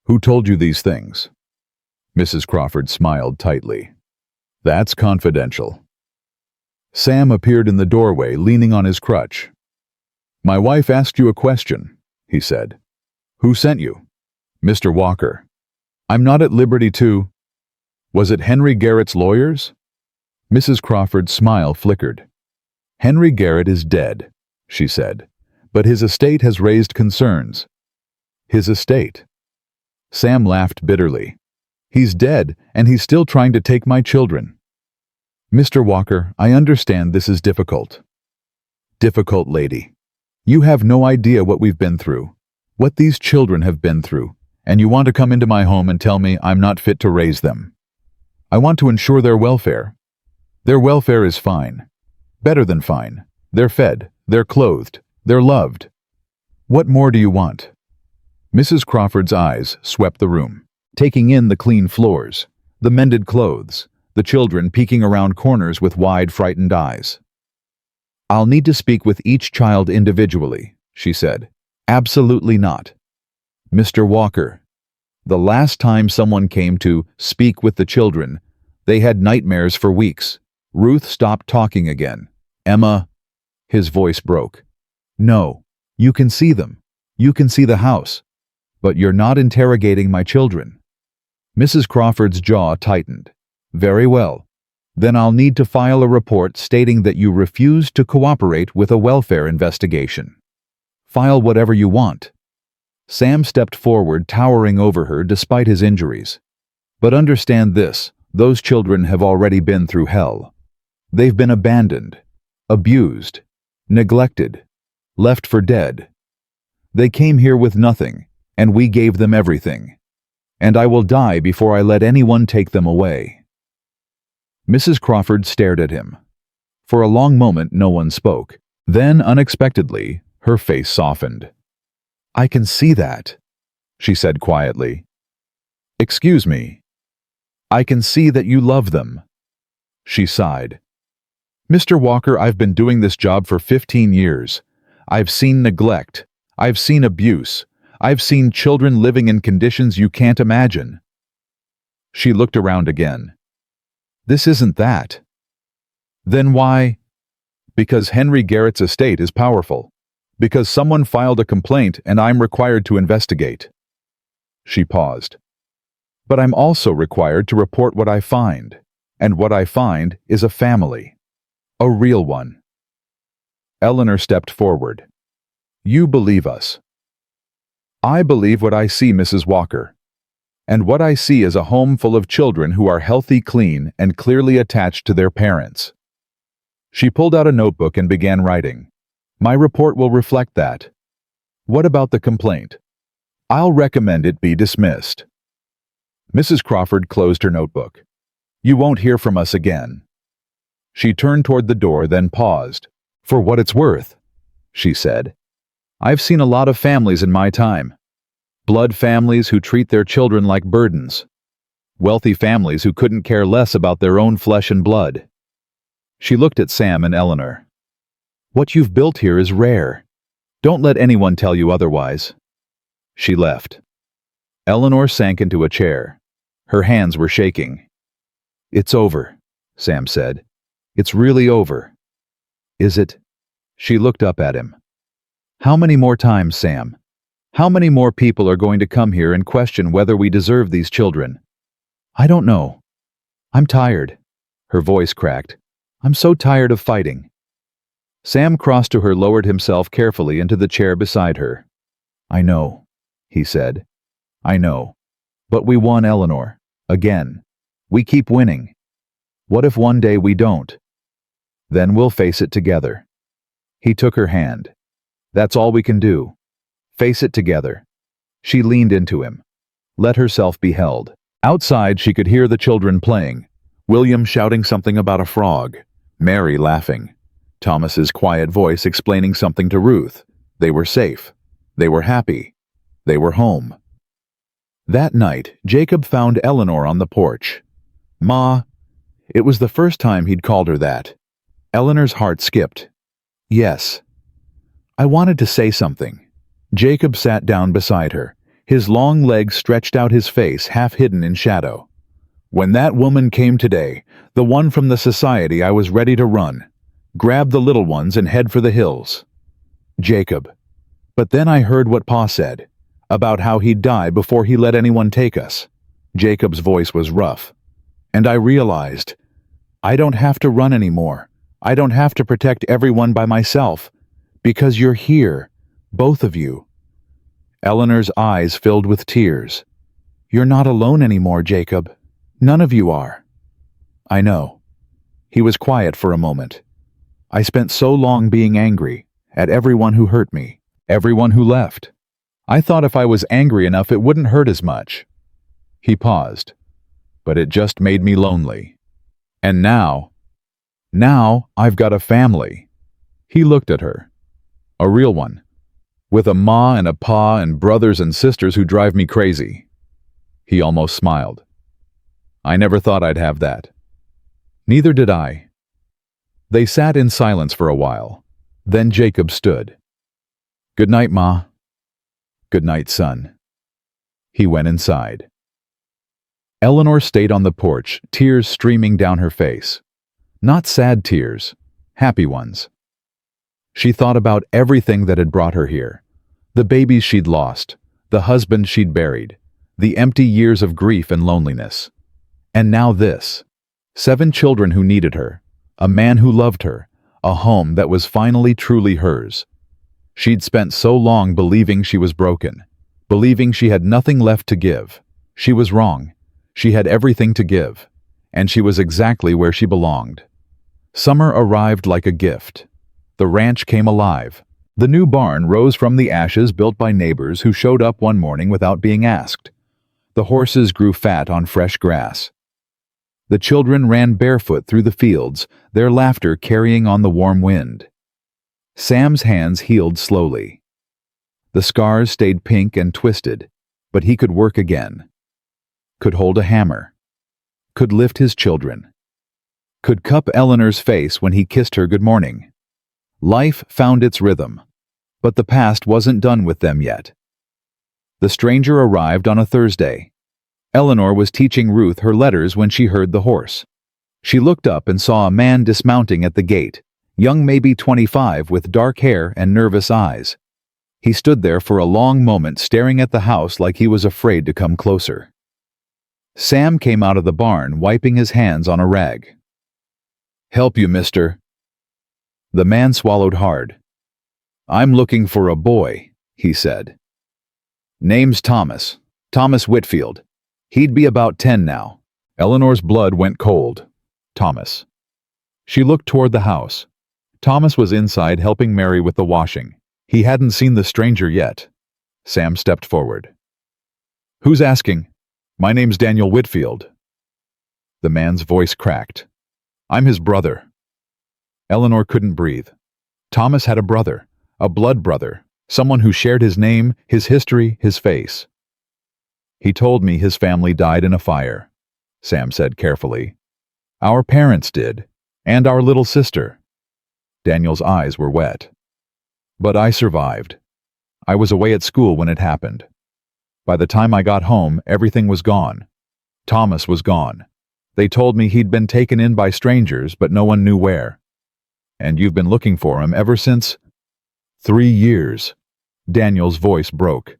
Who told you these things? Mrs. Crawford smiled tightly. That's confidential. Sam appeared in the doorway, leaning on his crutch. My wife asked you a question, he said. Who sent you? Mr. Walker. I'm not at liberty to... Was it Henry Garrett's lawyers? Mrs. Crawford's smile flickered. Henry Garrett is dead, she said, but his estate has raised concerns. His estate? Sam laughed bitterly. He's dead, and he's still trying to take my children. Mr. Walker, I understand this is difficult. Difficult, lady. You have no idea what we've been through, what these children have been through, and you want to come into my home and tell me I'm not fit to raise them. I want to ensure their welfare. Their welfare is fine. Better than fine. They're fed, they're clothed, they're loved. What more do you want? Mrs. Crawford's eyes swept the room, taking in the clean floors, the mended clothes, the children peeking around corners with wide, frightened eyes. I'll need to speak with each child individually, she said. Absolutely not. Mr. Walker, the last time someone came to speak with the children, they had nightmares for weeks. Ruth stopped talking again. Emma, his voice broke. No, You can see them. You can see the house. But you're not interrogating my children." Mrs. Crawford's jaw tightened. "Very well. Then I'll need to file a report stating that you refused to cooperate with a welfare investigation. File whatever you want." Sam stepped forward, towering over her despite his injuries. "But understand this, those children have already been through hell. They've been abandoned, abused, neglected, left for dead. They came here with nothing, and we gave them everything. And I will die before I let anyone take them away." Mrs. Crawford stared at him. For a long moment no one spoke. Then, unexpectedly, her face softened. "I can see that," she said quietly. "Excuse me. I can see that you love them." She sighed. "Mr. Walker, I've been doing this job for 15 years. I've seen neglect. I've seen abuse. I've seen children living in conditions you can't imagine." She looked around again. "This isn't that." "Then why?" "Because Henry Garrett's estate is powerful. Because someone filed a complaint and I'm required to investigate." She paused. "But I'm also required to report what I find. And what I find is a family. A real one." Eleanor stepped forward. "You believe us." "I believe what I see, Mrs. Walker. And what I see is a home full of children who are healthy, clean, and clearly attached to their parents." She pulled out a notebook and began writing. "My report will reflect that. What about the complaint? I'll recommend it be dismissed." Mrs. Crawford closed her notebook. "You won't hear from us again." She turned toward the door, then paused. "For what it's worth," she said, "I've seen a lot of families in my time. Blood families who treat their children like burdens. Wealthy families who couldn't care less about their own flesh and blood." She looked at Sam and Eleanor. "What you've built here is rare. Don't let anyone tell you otherwise." She left. Eleanor sank into a chair. Her hands were shaking. "It's over," Sam said. "It's really over." "Is it?" She looked up at him. "How many more times, Sam? How many more people are going to come here and question whether we deserve these children?" "I don't know. I'm tired." Her voice cracked. "I'm so tired of fighting." Sam crossed to her, lowered himself carefully into the chair beside her. "I know," he said. "I know. But we won, Eleanor. Again. We keep winning. What if one day we don't? Then we'll face it together." He took her hand. "That's all we can do. Face it together." She leaned into him. Let herself be held. Outside she could hear the children playing. William shouting something about a frog. Mary laughing. Thomas's quiet voice explaining something to Ruth. They were safe. They were happy. They were home. That night, Jacob found Eleanor on the porch. "Ma." It was the first time he'd called her that. Eleanor's heart skipped. "Yes." "I wanted to say something." Jacob sat down beside her. His long legs stretched out, his face half hidden in shadow. "When that woman came today, the one from the society, I was ready to run. Grab the little ones and head for the hills." "Jacob." "But then I heard what Pa said, about how he'd die before he let anyone take us." Jacob's voice was rough. "And I realized, I don't have to run anymore. I don't have to protect everyone by myself. Because you're here, both of you." Eleanor's eyes filled with tears. "You're not alone anymore, Jacob. None of you are." "I know." He was quiet for a moment. "I spent so long being angry, at everyone who hurt me, everyone who left. I thought if I was angry enough it wouldn't hurt as much." He paused. "But it just made me lonely. And now I've got a family." He looked at her. "A real one. With a ma and a pa and brothers and sisters who drive me crazy." He almost smiled. "I never thought I'd have that." "Neither did I." They sat in silence for a while. Then Jacob stood. "Good night, Ma." "Good night, son." He went inside. Eleanor stayed on the porch, tears streaming down her face. Not sad tears, happy ones. She thought about everything that had brought her here. The babies she'd lost, the husband she'd buried, the empty years of grief and loneliness. And now this. 7 children who needed her, a man who loved her, a home that was finally truly hers. She'd spent so long believing she was broken, believing she had nothing left to give. She was wrong. She had everything to give, and she was exactly where she belonged. Summer arrived like a gift. The ranch came alive. The new barn rose from the ashes built by neighbors who showed up one morning without being asked. The horses grew fat on fresh grass. The children ran barefoot through the fields, their laughter carrying on the warm wind. Sam's hands healed slowly. The scars stayed pink and twisted, but he could work again. Could hold a hammer. Could lift his children. Could cup Eleanor's face when he kissed her good morning. Life found its rhythm, but the past wasn't done with them yet. The stranger arrived on a Thursday. Eleanor was teaching Ruth her letters when she heard the horse. She looked up and saw a man dismounting at the gate, young, maybe 25, with dark hair and nervous eyes. He stood there for a long moment staring at the house like he was afraid to come closer. Sam came out of the barn, wiping his hands on a rag. "Help you, mister." The man swallowed hard. "I'm looking for a boy," he said. "Name's Thomas. Thomas Whitfield. He'd be about 10 now." Eleanor's blood went cold. Thomas. She looked toward the house. Thomas was inside helping Mary with the washing. He hadn't seen the stranger yet. Sam stepped forward. "Who's asking?" "My name's Daniel Whitfield." The man's voice cracked. "I'm his brother." Eleanor couldn't breathe. Thomas had a brother, a blood brother, someone who shared his name, his history, his face. "He told me his family died in a fire," Sam said carefully. "Our parents did, and our little sister." Daniel's eyes were wet. "But I survived. I was away at school when it happened. By the time I got home, everything was gone. Thomas was gone. They told me he'd been taken in by strangers, but no one knew where. And you've been looking for him ever since?" 3 years. Daniel's voice broke.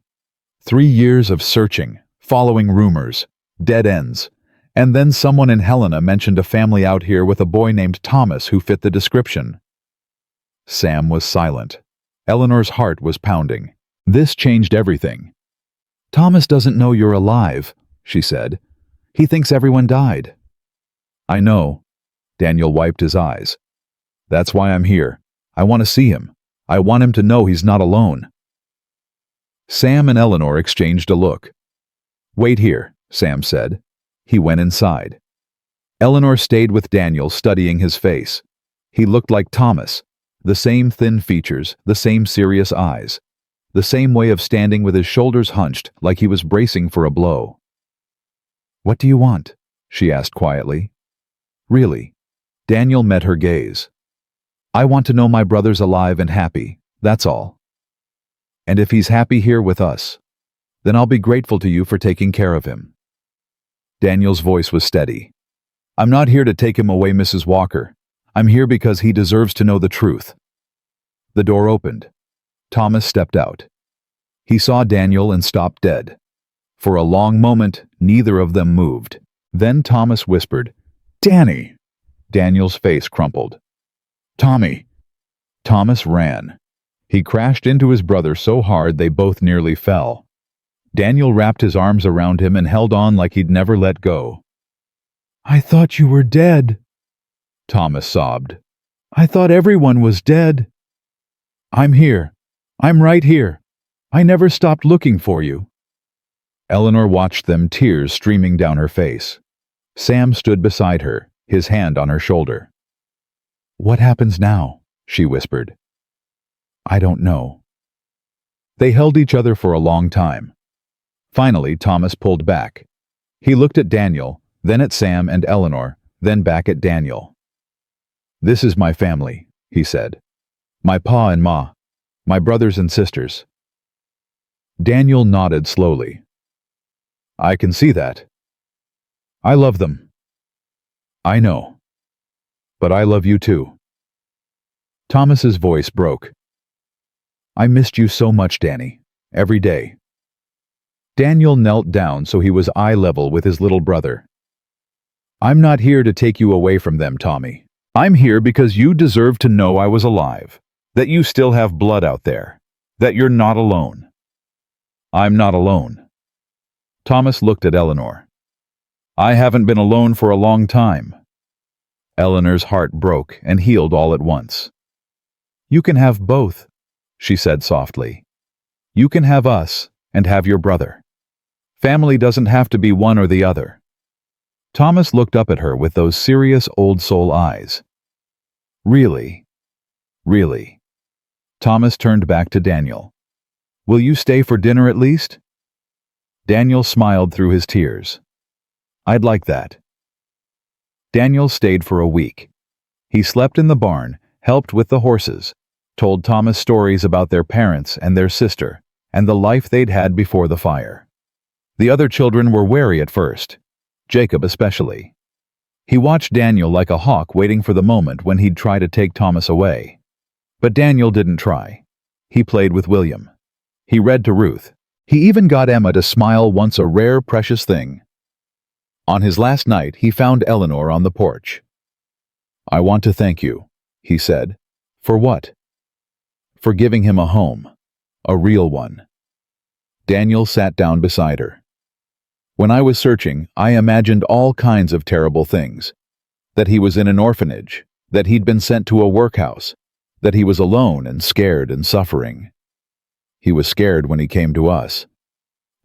3 years of searching, following rumors, dead ends. And then someone in Helena mentioned a family out here with a boy named Thomas who fit the description. Sam was silent. Eleanor's heart was pounding. This changed everything. "Thomas doesn't know you're alive," she said. "He thinks everyone died." "I know." Daniel wiped his eyes. "That's why I'm here. I want to see him. I want him to know he's not alone." Sam and Eleanor exchanged a look. "Wait here," Sam said. He went inside. Eleanor stayed with Daniel, studying his face. He looked like Thomas. The same thin features, the same serious eyes. The same way of standing with his shoulders hunched, like he was bracing for a blow. "What do you want?" she asked quietly. "Really?" Daniel met her gaze. "I want to know my brother's alive and happy, that's all. And if he's happy here with us, then I'll be grateful to you for taking care of him." Daniel's voice was steady. "I'm not here to take him away, Mrs. Walker. I'm here because he deserves to know the truth." The door opened. Thomas stepped out. He saw Daniel and stopped dead. For a long moment, neither of them moved. Then Thomas whispered, "Danny!" Daniel's face crumpled. "Tommy!" Thomas ran. He crashed into his brother so hard they both nearly fell. Daniel wrapped his arms around him and held on like he'd never let go. "I thought you were dead," Thomas sobbed. "I thought everyone was dead." "I'm here. I'm right here. I never stopped looking for you." Eleanor watched them, tears streaming down her face. Sam stood beside her, his hand on her shoulder. "What happens now?" she whispered. "I don't know." They held each other for a long time. Finally, Thomas pulled back. He looked at Daniel, then at Sam and Eleanor, then back at Daniel. "This is my family," he said. "My pa and ma. My brothers and sisters." Daniel nodded slowly. "I can see that. I love them." "I know. But I love you too." Thomas's voice broke. I missed you so much, Danny. Every day. Daniel knelt down so he was eye level with his little brother. I'm not here to take you away from them, Tommy. I'm here because you deserve to know I was alive, that you still have blood out there, that you're not alone. I'm not alone. Thomas looked at Eleanor. I haven't been alone for a long time. Eleanor's heart broke and healed all at once. You can have both, she said softly. You can have us and have your brother. Family doesn't have to be one or the other. Thomas looked up at her with those serious old soul eyes. Really? Really? Thomas turned back to Daniel. Will you stay for dinner at least? Daniel smiled through his tears. I'd like that. Daniel stayed for a week. He slept in the barn, helped with the horses, told Thomas stories about their parents and their sister, and the life they'd had before the fire. The other children were wary at first, Jacob especially. He watched Daniel like a hawk waiting for the moment when he'd try to take Thomas away. But Daniel didn't try. He played with William. He read to Ruth. He even got Emma to smile, once a rare, precious thing. On his last night, he found Eleanor on the porch. I want to thank you, he said. For what? For giving him a home. A real one. Daniel sat down beside her. When I was searching, I imagined all kinds of terrible things. That he was in an orphanage, that he'd been sent to a workhouse, that he was alone and scared and suffering. He was scared when he came to us.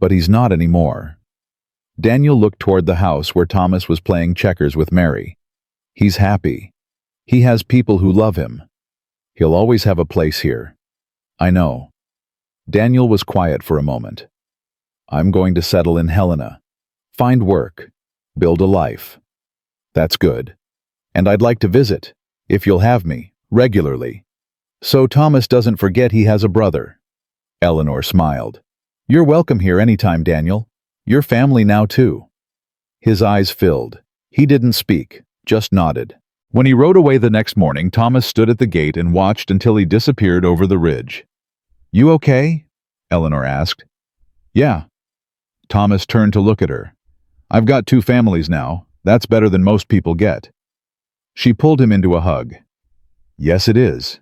But he's not anymore. Daniel looked toward the house where Thomas was playing checkers with Mary. He's happy. He has people who love him. He'll always have a place here. I know. Daniel was quiet for a moment. I'm going to settle in Helena. Find work. Build a life. That's good. And I'd like to visit, if you'll have me, regularly. So Thomas doesn't forget he has a brother. Eleanor smiled. You're welcome here anytime, Daniel. You're family now, too. His eyes filled. He didn't speak, just nodded. When he rode away the next morning, Thomas stood at the gate and watched until he disappeared over the ridge. You okay? Eleanor asked. Yeah. Thomas turned to look at her. I've got 2 families now. That's better than most people get. She pulled him into a hug. Yes, it is.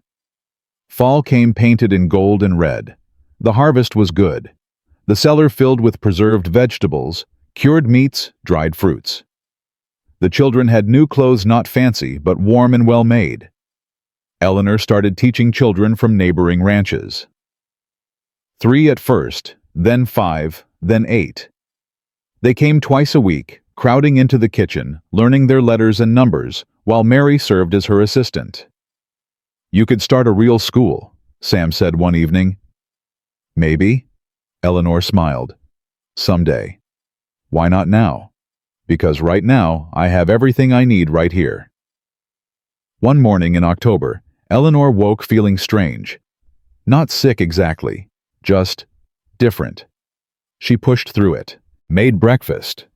Fall came painted in gold and red. The harvest was good. The cellar filled with preserved vegetables, cured meats, dried fruits. The children had new clothes, not fancy, but warm and well-made. Eleanor started teaching children from neighboring ranches. 3 at first, then 5, then 8. They came twice a week, crowding into the kitchen, learning their letters and numbers, while Mary served as her assistant. You could start a real school, Sam said one evening. Maybe, Eleanor smiled. Someday. Why not now? Because right now, I have everything I need right here. One morning in October, Eleanor woke feeling strange. Not sick exactly, just different. She pushed through it, made breakfast,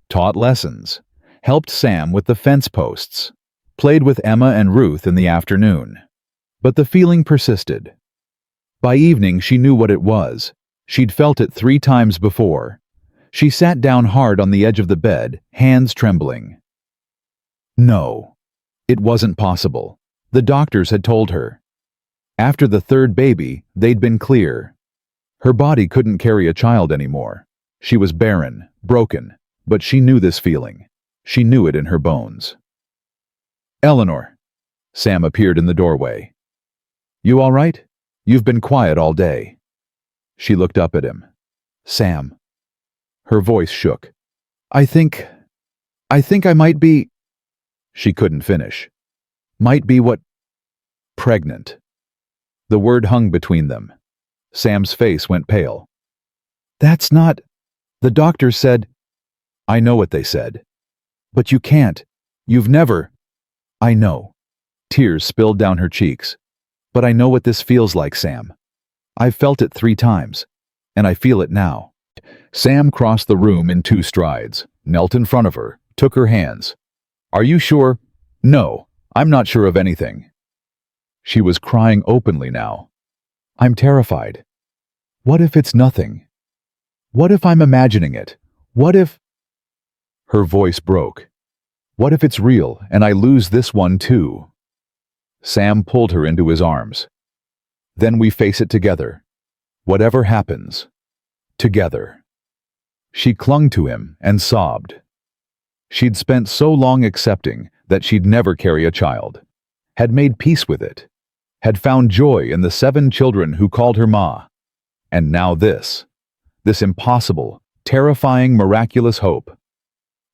taught lessons, helped Sam with the fence posts, played with Emma and Ruth in the afternoon. But the feeling persisted. By evening, she knew what it was. She'd felt it 3 times before. She sat down hard on the edge of the bed, hands trembling. No, it wasn't possible. The doctors had told her. After the 3rd baby, they'd been clear. Her body couldn't carry a child anymore. She was barren, broken, but she knew this feeling. She knew it in her bones. Eleanor. Sam appeared in the doorway. You all right? You've been quiet all day. She looked up at him. Sam. Her voice shook. I think I might be... She couldn't finish. Might be what... Pregnant. The word hung between them. Sam's face went pale. That's not... The doctor said... I know what they said. But you can't. You've never... I know. Tears spilled down her cheeks. But I know what this feels like, Sam. I've felt it 3 times, and I feel it now. Sam crossed the room in 2 strides, knelt in front of her, took her hands. Are you sure? No, I'm not sure of anything. She was crying openly now. I'm terrified. What if it's nothing? What if I'm imagining it? What if... Her voice broke. What if it's real and I lose this one too? Sam pulled her into his arms. Then we face it together. Whatever happens. Together. She clung to him and sobbed. She'd spent so long accepting that she'd never carry a child, had made peace with it, had found joy in the 7 children who called her Ma. And now this impossible, terrifying, miraculous hope.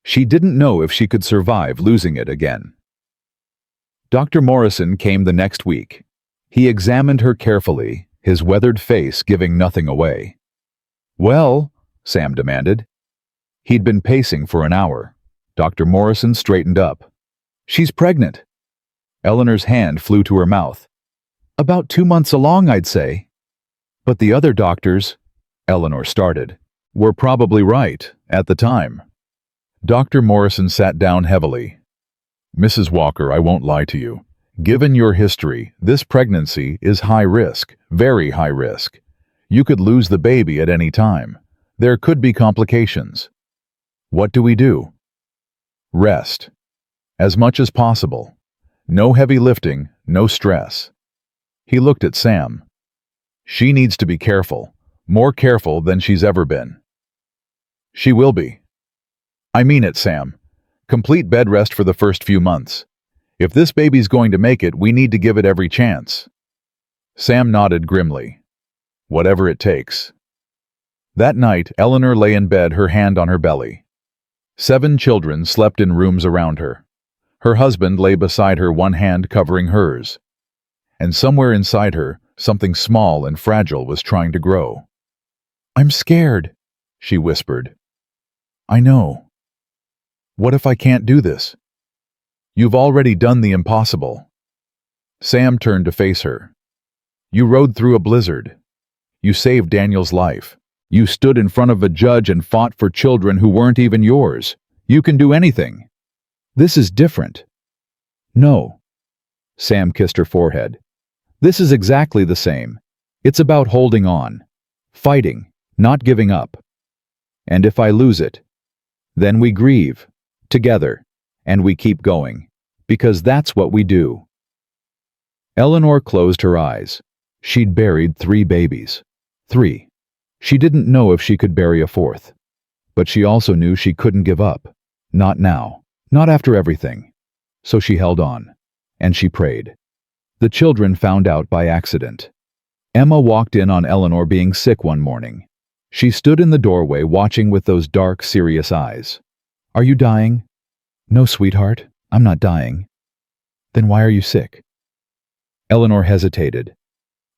She didn't know if she could survive losing it again. Dr. Morrison came the next week. He examined her carefully, his weathered face giving nothing away. Well, Sam demanded. He'd been pacing for an hour. Dr. Morrison straightened up. She's pregnant. Eleanor's hand flew to her mouth. About 2 months along, I'd say. But the other doctors, Eleanor started, were probably right at the time. Dr. Morrison sat down heavily. Mrs. Walker, I won't lie to you. Given your history, this pregnancy is high risk, very high risk. You could lose the baby at any time. There could be complications. What do we do? Rest. As much as possible. No heavy lifting, no stress. He looked at Sam. She needs to be careful, more careful than she's ever been. She will be. I mean it, Sam. Complete bed rest for the first few months. If this baby's going to make it, we need to give it every chance. Sam nodded grimly. Whatever it takes. That night, Eleanor lay in bed, her hand on her belly. 7 children slept in rooms around her. Her husband lay beside her, one hand covering hers. And somewhere inside her, something small and fragile was trying to grow. I'm scared, she whispered. I know. What if I can't do this? You've already done the impossible. Sam turned to face her. You rode through a blizzard. You saved Daniel's life. You stood in front of a judge and fought for children who weren't even yours. You can do anything. This is different. No. Sam kissed her forehead. This is exactly the same. It's about holding on, fighting, not giving up. And if I lose it, then we grieve, together, and we keep going, because that's what we do. Eleanor closed her eyes. She'd buried 3 babies. 3. She didn't know if she could bury a 4th. But she also knew she couldn't give up. Not now. Not after everything. So she held on. And she prayed. The children found out by accident. Emma walked in on Eleanor being sick one morning. She stood in the doorway watching with those dark, serious eyes. Are you dying? No, sweetheart, I'm not dying. Then why are you sick? Eleanor hesitated.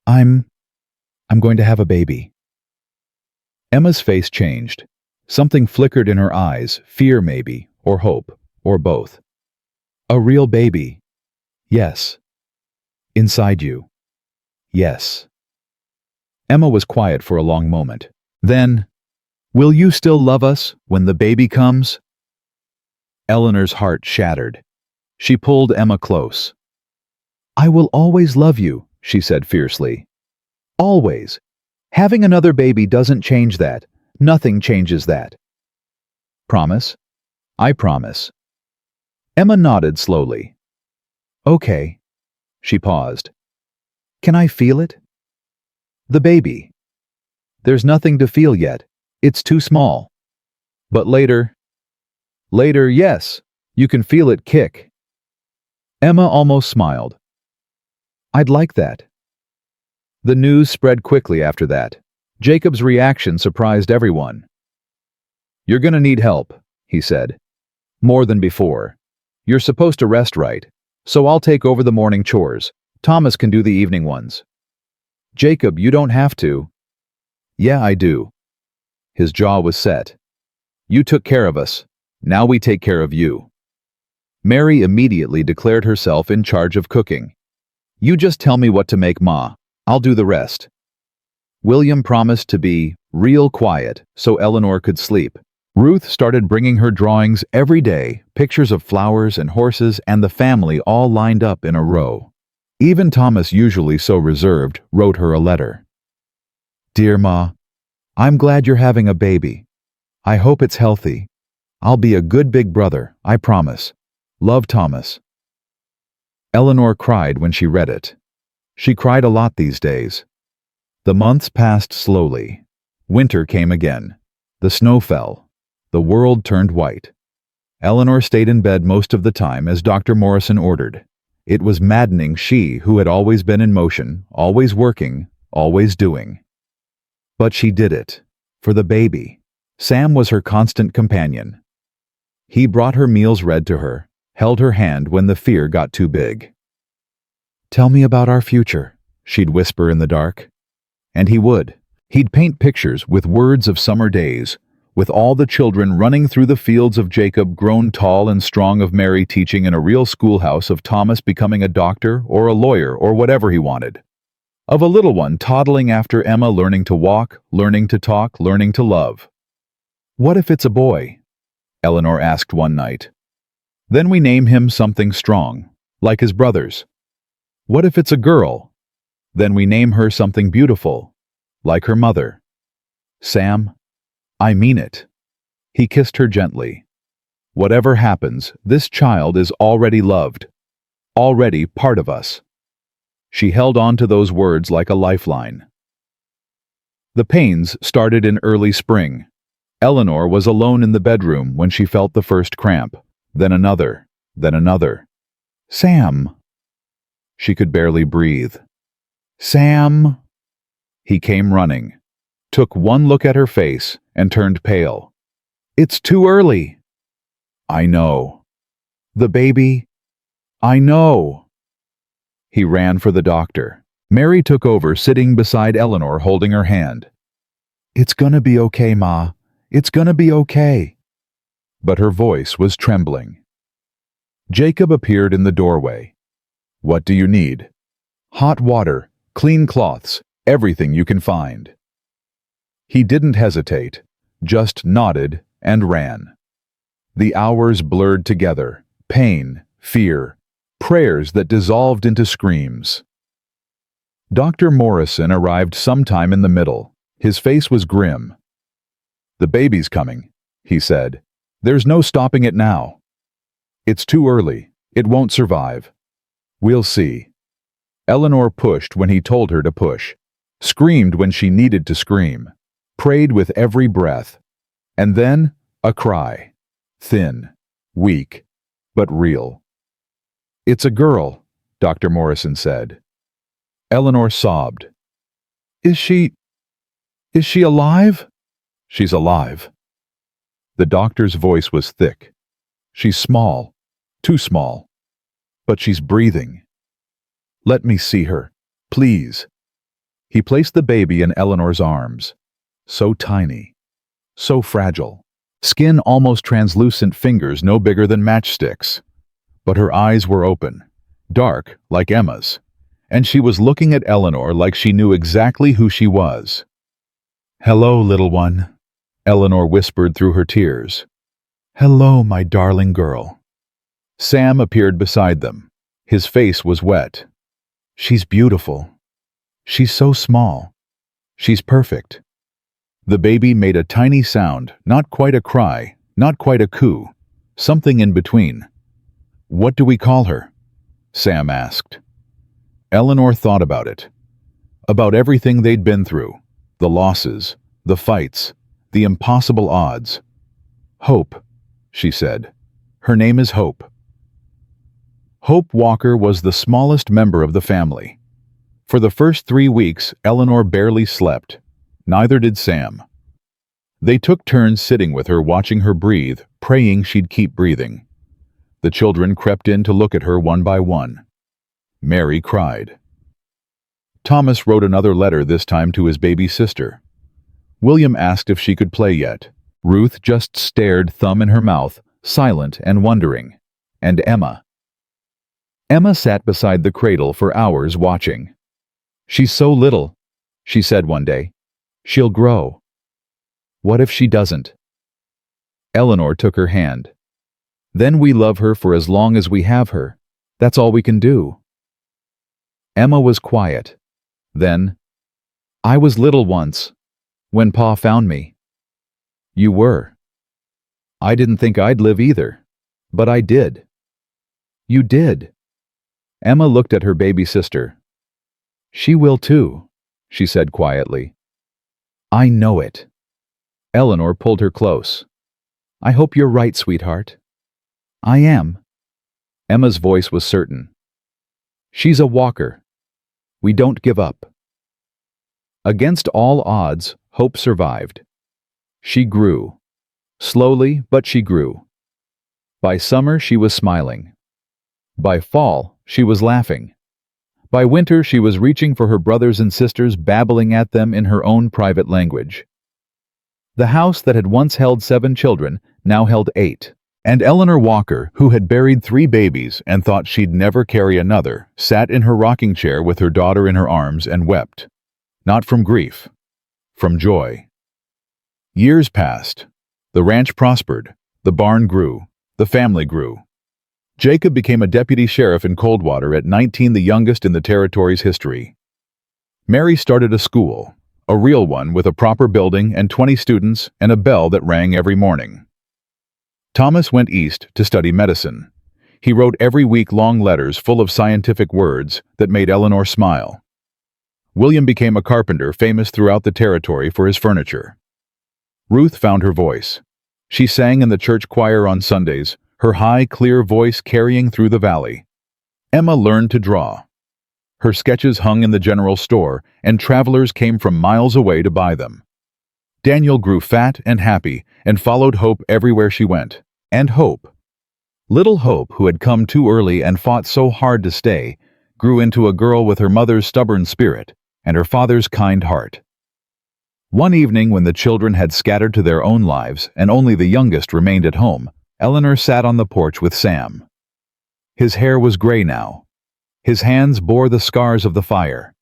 I'm going to have a baby. Emma's face changed. Something flickered in her eyes, fear maybe, or hope, or both. A real baby. Yes. Inside you. Yes. Emma was quiet for a long moment. Then, will you still love us when the baby comes? Eleanor's heart shattered. She pulled Emma close. I will always love you, she said fiercely. Always. Having another baby doesn't change that. Nothing changes that. Promise? I promise. Emma nodded slowly. Okay. She paused. Can I feel it? The baby. There's nothing to feel yet. It's too small. But later, yes, you can feel it kick. Emma almost smiled. I'd like that. The news spread quickly after that. Jacob's reaction surprised everyone. You're gonna need help, he said. More than before. You're supposed to rest right, so I'll take over the morning chores. Thomas can do the evening ones. Jacob, you don't have to. Yeah, I do. His jaw was set. You took care of us. Now we take care of you. Mary immediately declared herself in charge of cooking. You just tell me what to make, Ma. I'll do the rest. William promised to be real quiet so Eleanor could sleep. Ruth started bringing her drawings every day, pictures of flowers and horses and the family all lined up in a row. Even Thomas, usually so reserved, wrote her a letter. "Dear Ma, I'm glad you're having a baby. I hope it's healthy. I'll be a good big brother, I promise. Love, Thomas." Eleanor cried when she read it. She cried a lot these days. The months passed slowly. Winter came again. The snow fell. The world turned white. Eleanor stayed in bed most of the time as Dr. Morrison ordered. It was maddening, she who had always been in motion, always working, always doing. But she did it. For the baby. Sam was her constant companion. He brought her meals read to her, held her hand when the fear got too big. "Tell me about our future," she'd whisper in the dark. And he would. He'd paint pictures with words of summer days, with all the children running through the fields of Jacob grown tall and strong, of Mary teaching in a real schoolhouse, of Thomas becoming a doctor or a lawyer or whatever he wanted, of a little one toddling after Emma, learning to walk, learning to talk, learning to love. "What if it's a boy?" Eleanor asked one night. "Then we name him something strong, like his brothers. What if it's a girl? Then we name her something beautiful, like her mother. Sam, I mean it." He kissed her gently. "Whatever happens, this child is already loved, already part of us." She held on to those words like a lifeline. The pains started in early spring. Eleanor was alone in the bedroom when she felt the first cramp, then another, then another. "Sam!" She could barely breathe. "Sam!" He came running, took one look at her face, and turned pale. "It's too early." "I know." "The baby?" "I know." He ran for the doctor. Mary took over, sitting beside Eleanor, holding her hand. "It's gonna be okay, Ma. It's gonna be okay." But her voice was trembling. Jacob appeared in the doorway. "What do you need?" "Hot water, clean cloths, everything you can find." He didn't hesitate, just nodded and ran. The hours blurred together, pain, fear, prayers that dissolved into screams. Dr. Morrison arrived sometime in the middle. His face was grim. "The baby's coming," he said. "There's no stopping it now. It's too early. It won't survive. We'll see." Eleanor pushed when he told her to push, screamed when she needed to scream, prayed with every breath. And then, a cry. Thin, weak, but real. "It's a girl," Dr. Morrison said. Eleanor sobbed. Is she alive?" "She's alive." The doctor's voice was thick. "She's small, too small, but she's breathing. Let me see her, please." He placed the baby in Eleanor's arms. So tiny, so fragile. Skin almost translucent, fingers no bigger than matchsticks. But her eyes were open, dark like Emma's, and she was looking at Eleanor like she knew exactly who she was. "Hello, little one," Eleanor whispered through her tears. "Hello, my darling girl." Sam appeared beside them. His face was wet. "She's beautiful. She's so small. She's perfect." The baby made a tiny sound, not quite a cry, not quite a coo, something in between. "What do we call her?" Sam asked. Eleanor thought about it. About everything they'd been through, the losses, the fights, the impossible odds. "Hope," she said. "Her name is Hope." Hope Walker was the smallest member of the family. For the first 3 weeks, Eleanor barely slept. Neither did Sam. They took turns sitting with her, watching her breathe, praying she'd keep breathing. The children crept in to look at her one by one. Mary cried. Thomas wrote another letter, this time to his baby sister. William asked if she could play yet. Ruth just stared, thumb in her mouth, silent and wondering. And Emma. Emma sat beside the cradle for hours watching. "She's so little," she said one day. "She'll grow." "What if she doesn't?" Eleanor took her hand. "Then we love her for as long as we have her. That's all we can do." Emma was quiet. Then, I was little once, when Pa found me. You were. I didn't think I'd live either, but I did. You did. Emma looked at her baby sister. She will too, she said quietly. I know it. Eleanor pulled her close. I hope you're right, sweetheart. I am. Emma's voice was certain. She's a walker. We don't give up. Against all odds, hope survived. She grew. Slowly, but she grew. By summer, she was smiling. By fall, she was laughing. By winter, she was reaching for her brothers and sisters, babbling at them in her own private language. The house that had once held 7 children now held 8. And Eleanor Walker, who had buried 3 babies and thought she'd never carry another, sat in her rocking chair with her daughter in her arms and wept. Not from grief, from joy. Years passed. The ranch prospered. The barn grew. The family grew. Jacob became a deputy sheriff in Coldwater at 19, the youngest in the territory's history. Mary started a school, a real one with a proper building and 20 students and a bell that rang every morning. Thomas went east to study medicine. He wrote every week long letters full of scientific words that made Eleanor smile. William became a carpenter famous throughout the territory for his furniture. Ruth found her voice. She sang in the church choir on Sundays, her high, clear voice carrying through the valley. Emma learned to draw. Her sketches hung in the general store, and travelers came from miles away to buy them. Daniel grew fat and happy and followed Hope everywhere she went. And Hope, little Hope, who had come too early and fought so hard to stay, grew into a girl with her mother's stubborn spirit and her father's kind heart. One evening when the children had scattered to their own lives and only the youngest remained at home, Eleanor sat on the porch with Sam. His hair was gray now. His hands bore the scars of the fire.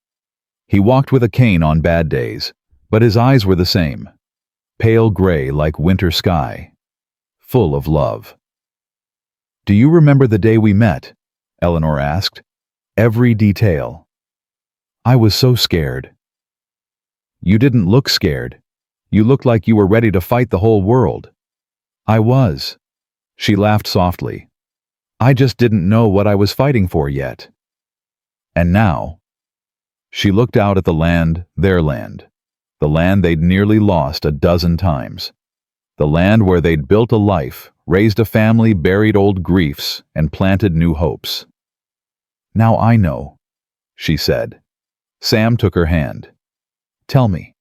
He walked with a cane on bad days, but his eyes were the same, pale gray like winter sky, full of love. Do you remember the day we met? Eleanor asked. Every detail. I was so scared. You didn't look scared. You looked like you were ready to fight the whole world. I was. She laughed softly. I just didn't know what I was fighting for yet. And now? She looked out at the land, their land. The land they'd nearly lost a dozen times. The land where they'd built a life, raised a family, buried old griefs, and planted new hopes. Now I know, she said. Sam took her hand. Tell me.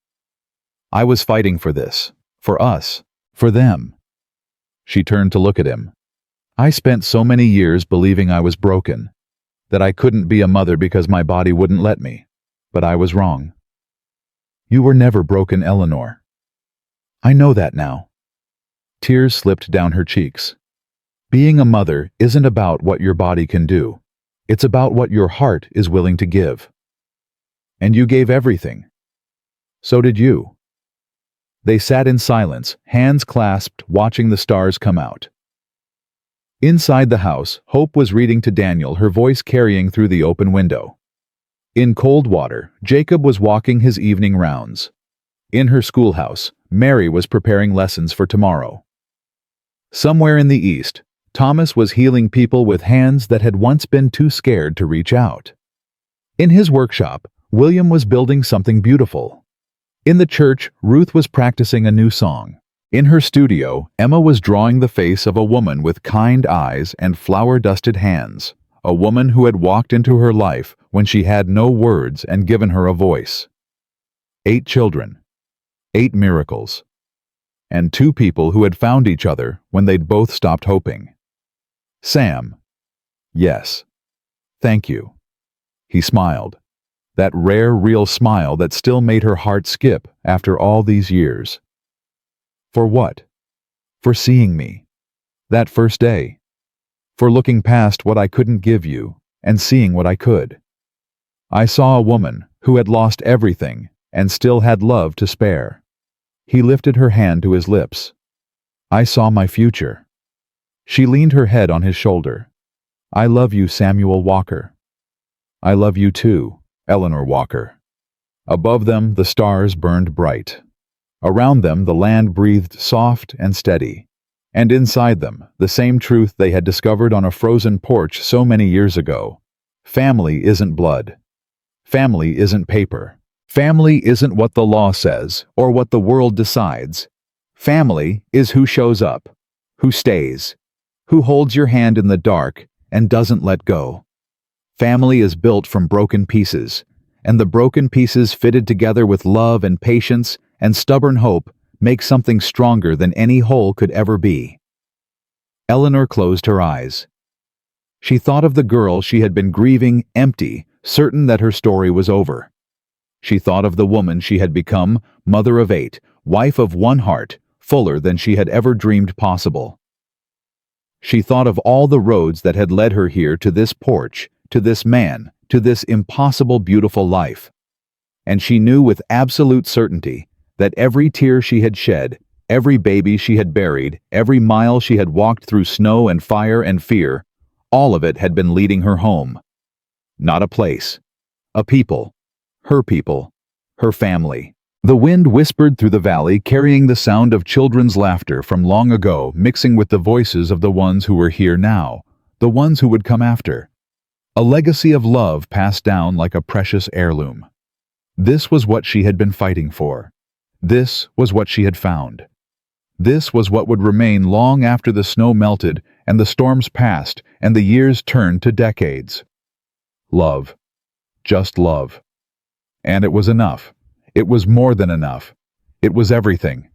I was fighting for this, for us, for them. She turned to look at him. I spent so many years believing I was broken, that I couldn't be a mother because my body wouldn't let me, but I was wrong. You were never broken, Eleanor. I know that now. Tears slipped down her cheeks. Being a mother isn't about what your body can do. It's about what your heart is willing to give. And you gave everything. So did you. They sat in silence, hands clasped, watching the stars come out. Inside the house, Hope was reading to Daniel, her voice carrying through the open window. In Coldwater, Jacob was walking his evening rounds. In her schoolhouse, Mary was preparing lessons for tomorrow. Somewhere in the east, Thomas was healing people with hands that had once been too scared to reach out. In his workshop, William was building something beautiful. In the church, Ruth was practicing a new song. In her studio, Emma was drawing the face of a woman with kind eyes and flower-dusted hands, a woman who had walked into her life when she had no words and given her a voice. 8 children, 8 miracles, and 2 people who had found each other when they'd both stopped hoping. Sam. Yes. Thank you. He smiled. That rare, real smile that still made her heart skip after all these years. For what? For seeing me. That first day. For looking past what I couldn't give you and seeing what I could. I saw a woman who had lost everything and still had love to spare. He lifted her hand to his lips. I saw my future. She leaned her head on his shoulder. I love you, Samuel Walker. I love you too, Eleanor Walker. Above them, the stars burned bright. Around them, the land breathed soft and steady. And inside them, the same truth they had discovered on a frozen porch so many years ago. Family isn't blood. Family isn't paper. Family isn't what the law says or what the world decides. Family is who shows up, who stays, who holds your hand in the dark and doesn't let go. Family is built from broken pieces, and the broken pieces fitted together with love and patience and stubborn hope make something stronger than any whole could ever be. Eleanor closed her eyes. She thought of the girl she had been grieving, empty, certain that her story was over. She thought of the woman she had become, mother of 8, wife of 1 heart, fuller than she had ever dreamed possible. She thought of all the roads that had led her here to this porch, to this man, to this impossible beautiful life. And she knew with absolute certainty that every tear she had shed, every baby she had buried, every mile she had walked through snow and fire and fear, all of it had been leading her home. Not a place, a people, her family. The wind whispered through the valley, carrying the sound of children's laughter from long ago, mixing with the voices of the ones who were here now, the ones who would come after. A legacy of love passed down like a precious heirloom. This was what she had been fighting for. This was what she had found. This was what would remain long after the snow melted and the storms passed and the years turned to decades. Love. Just love. And it was enough. It was more than enough. It was everything.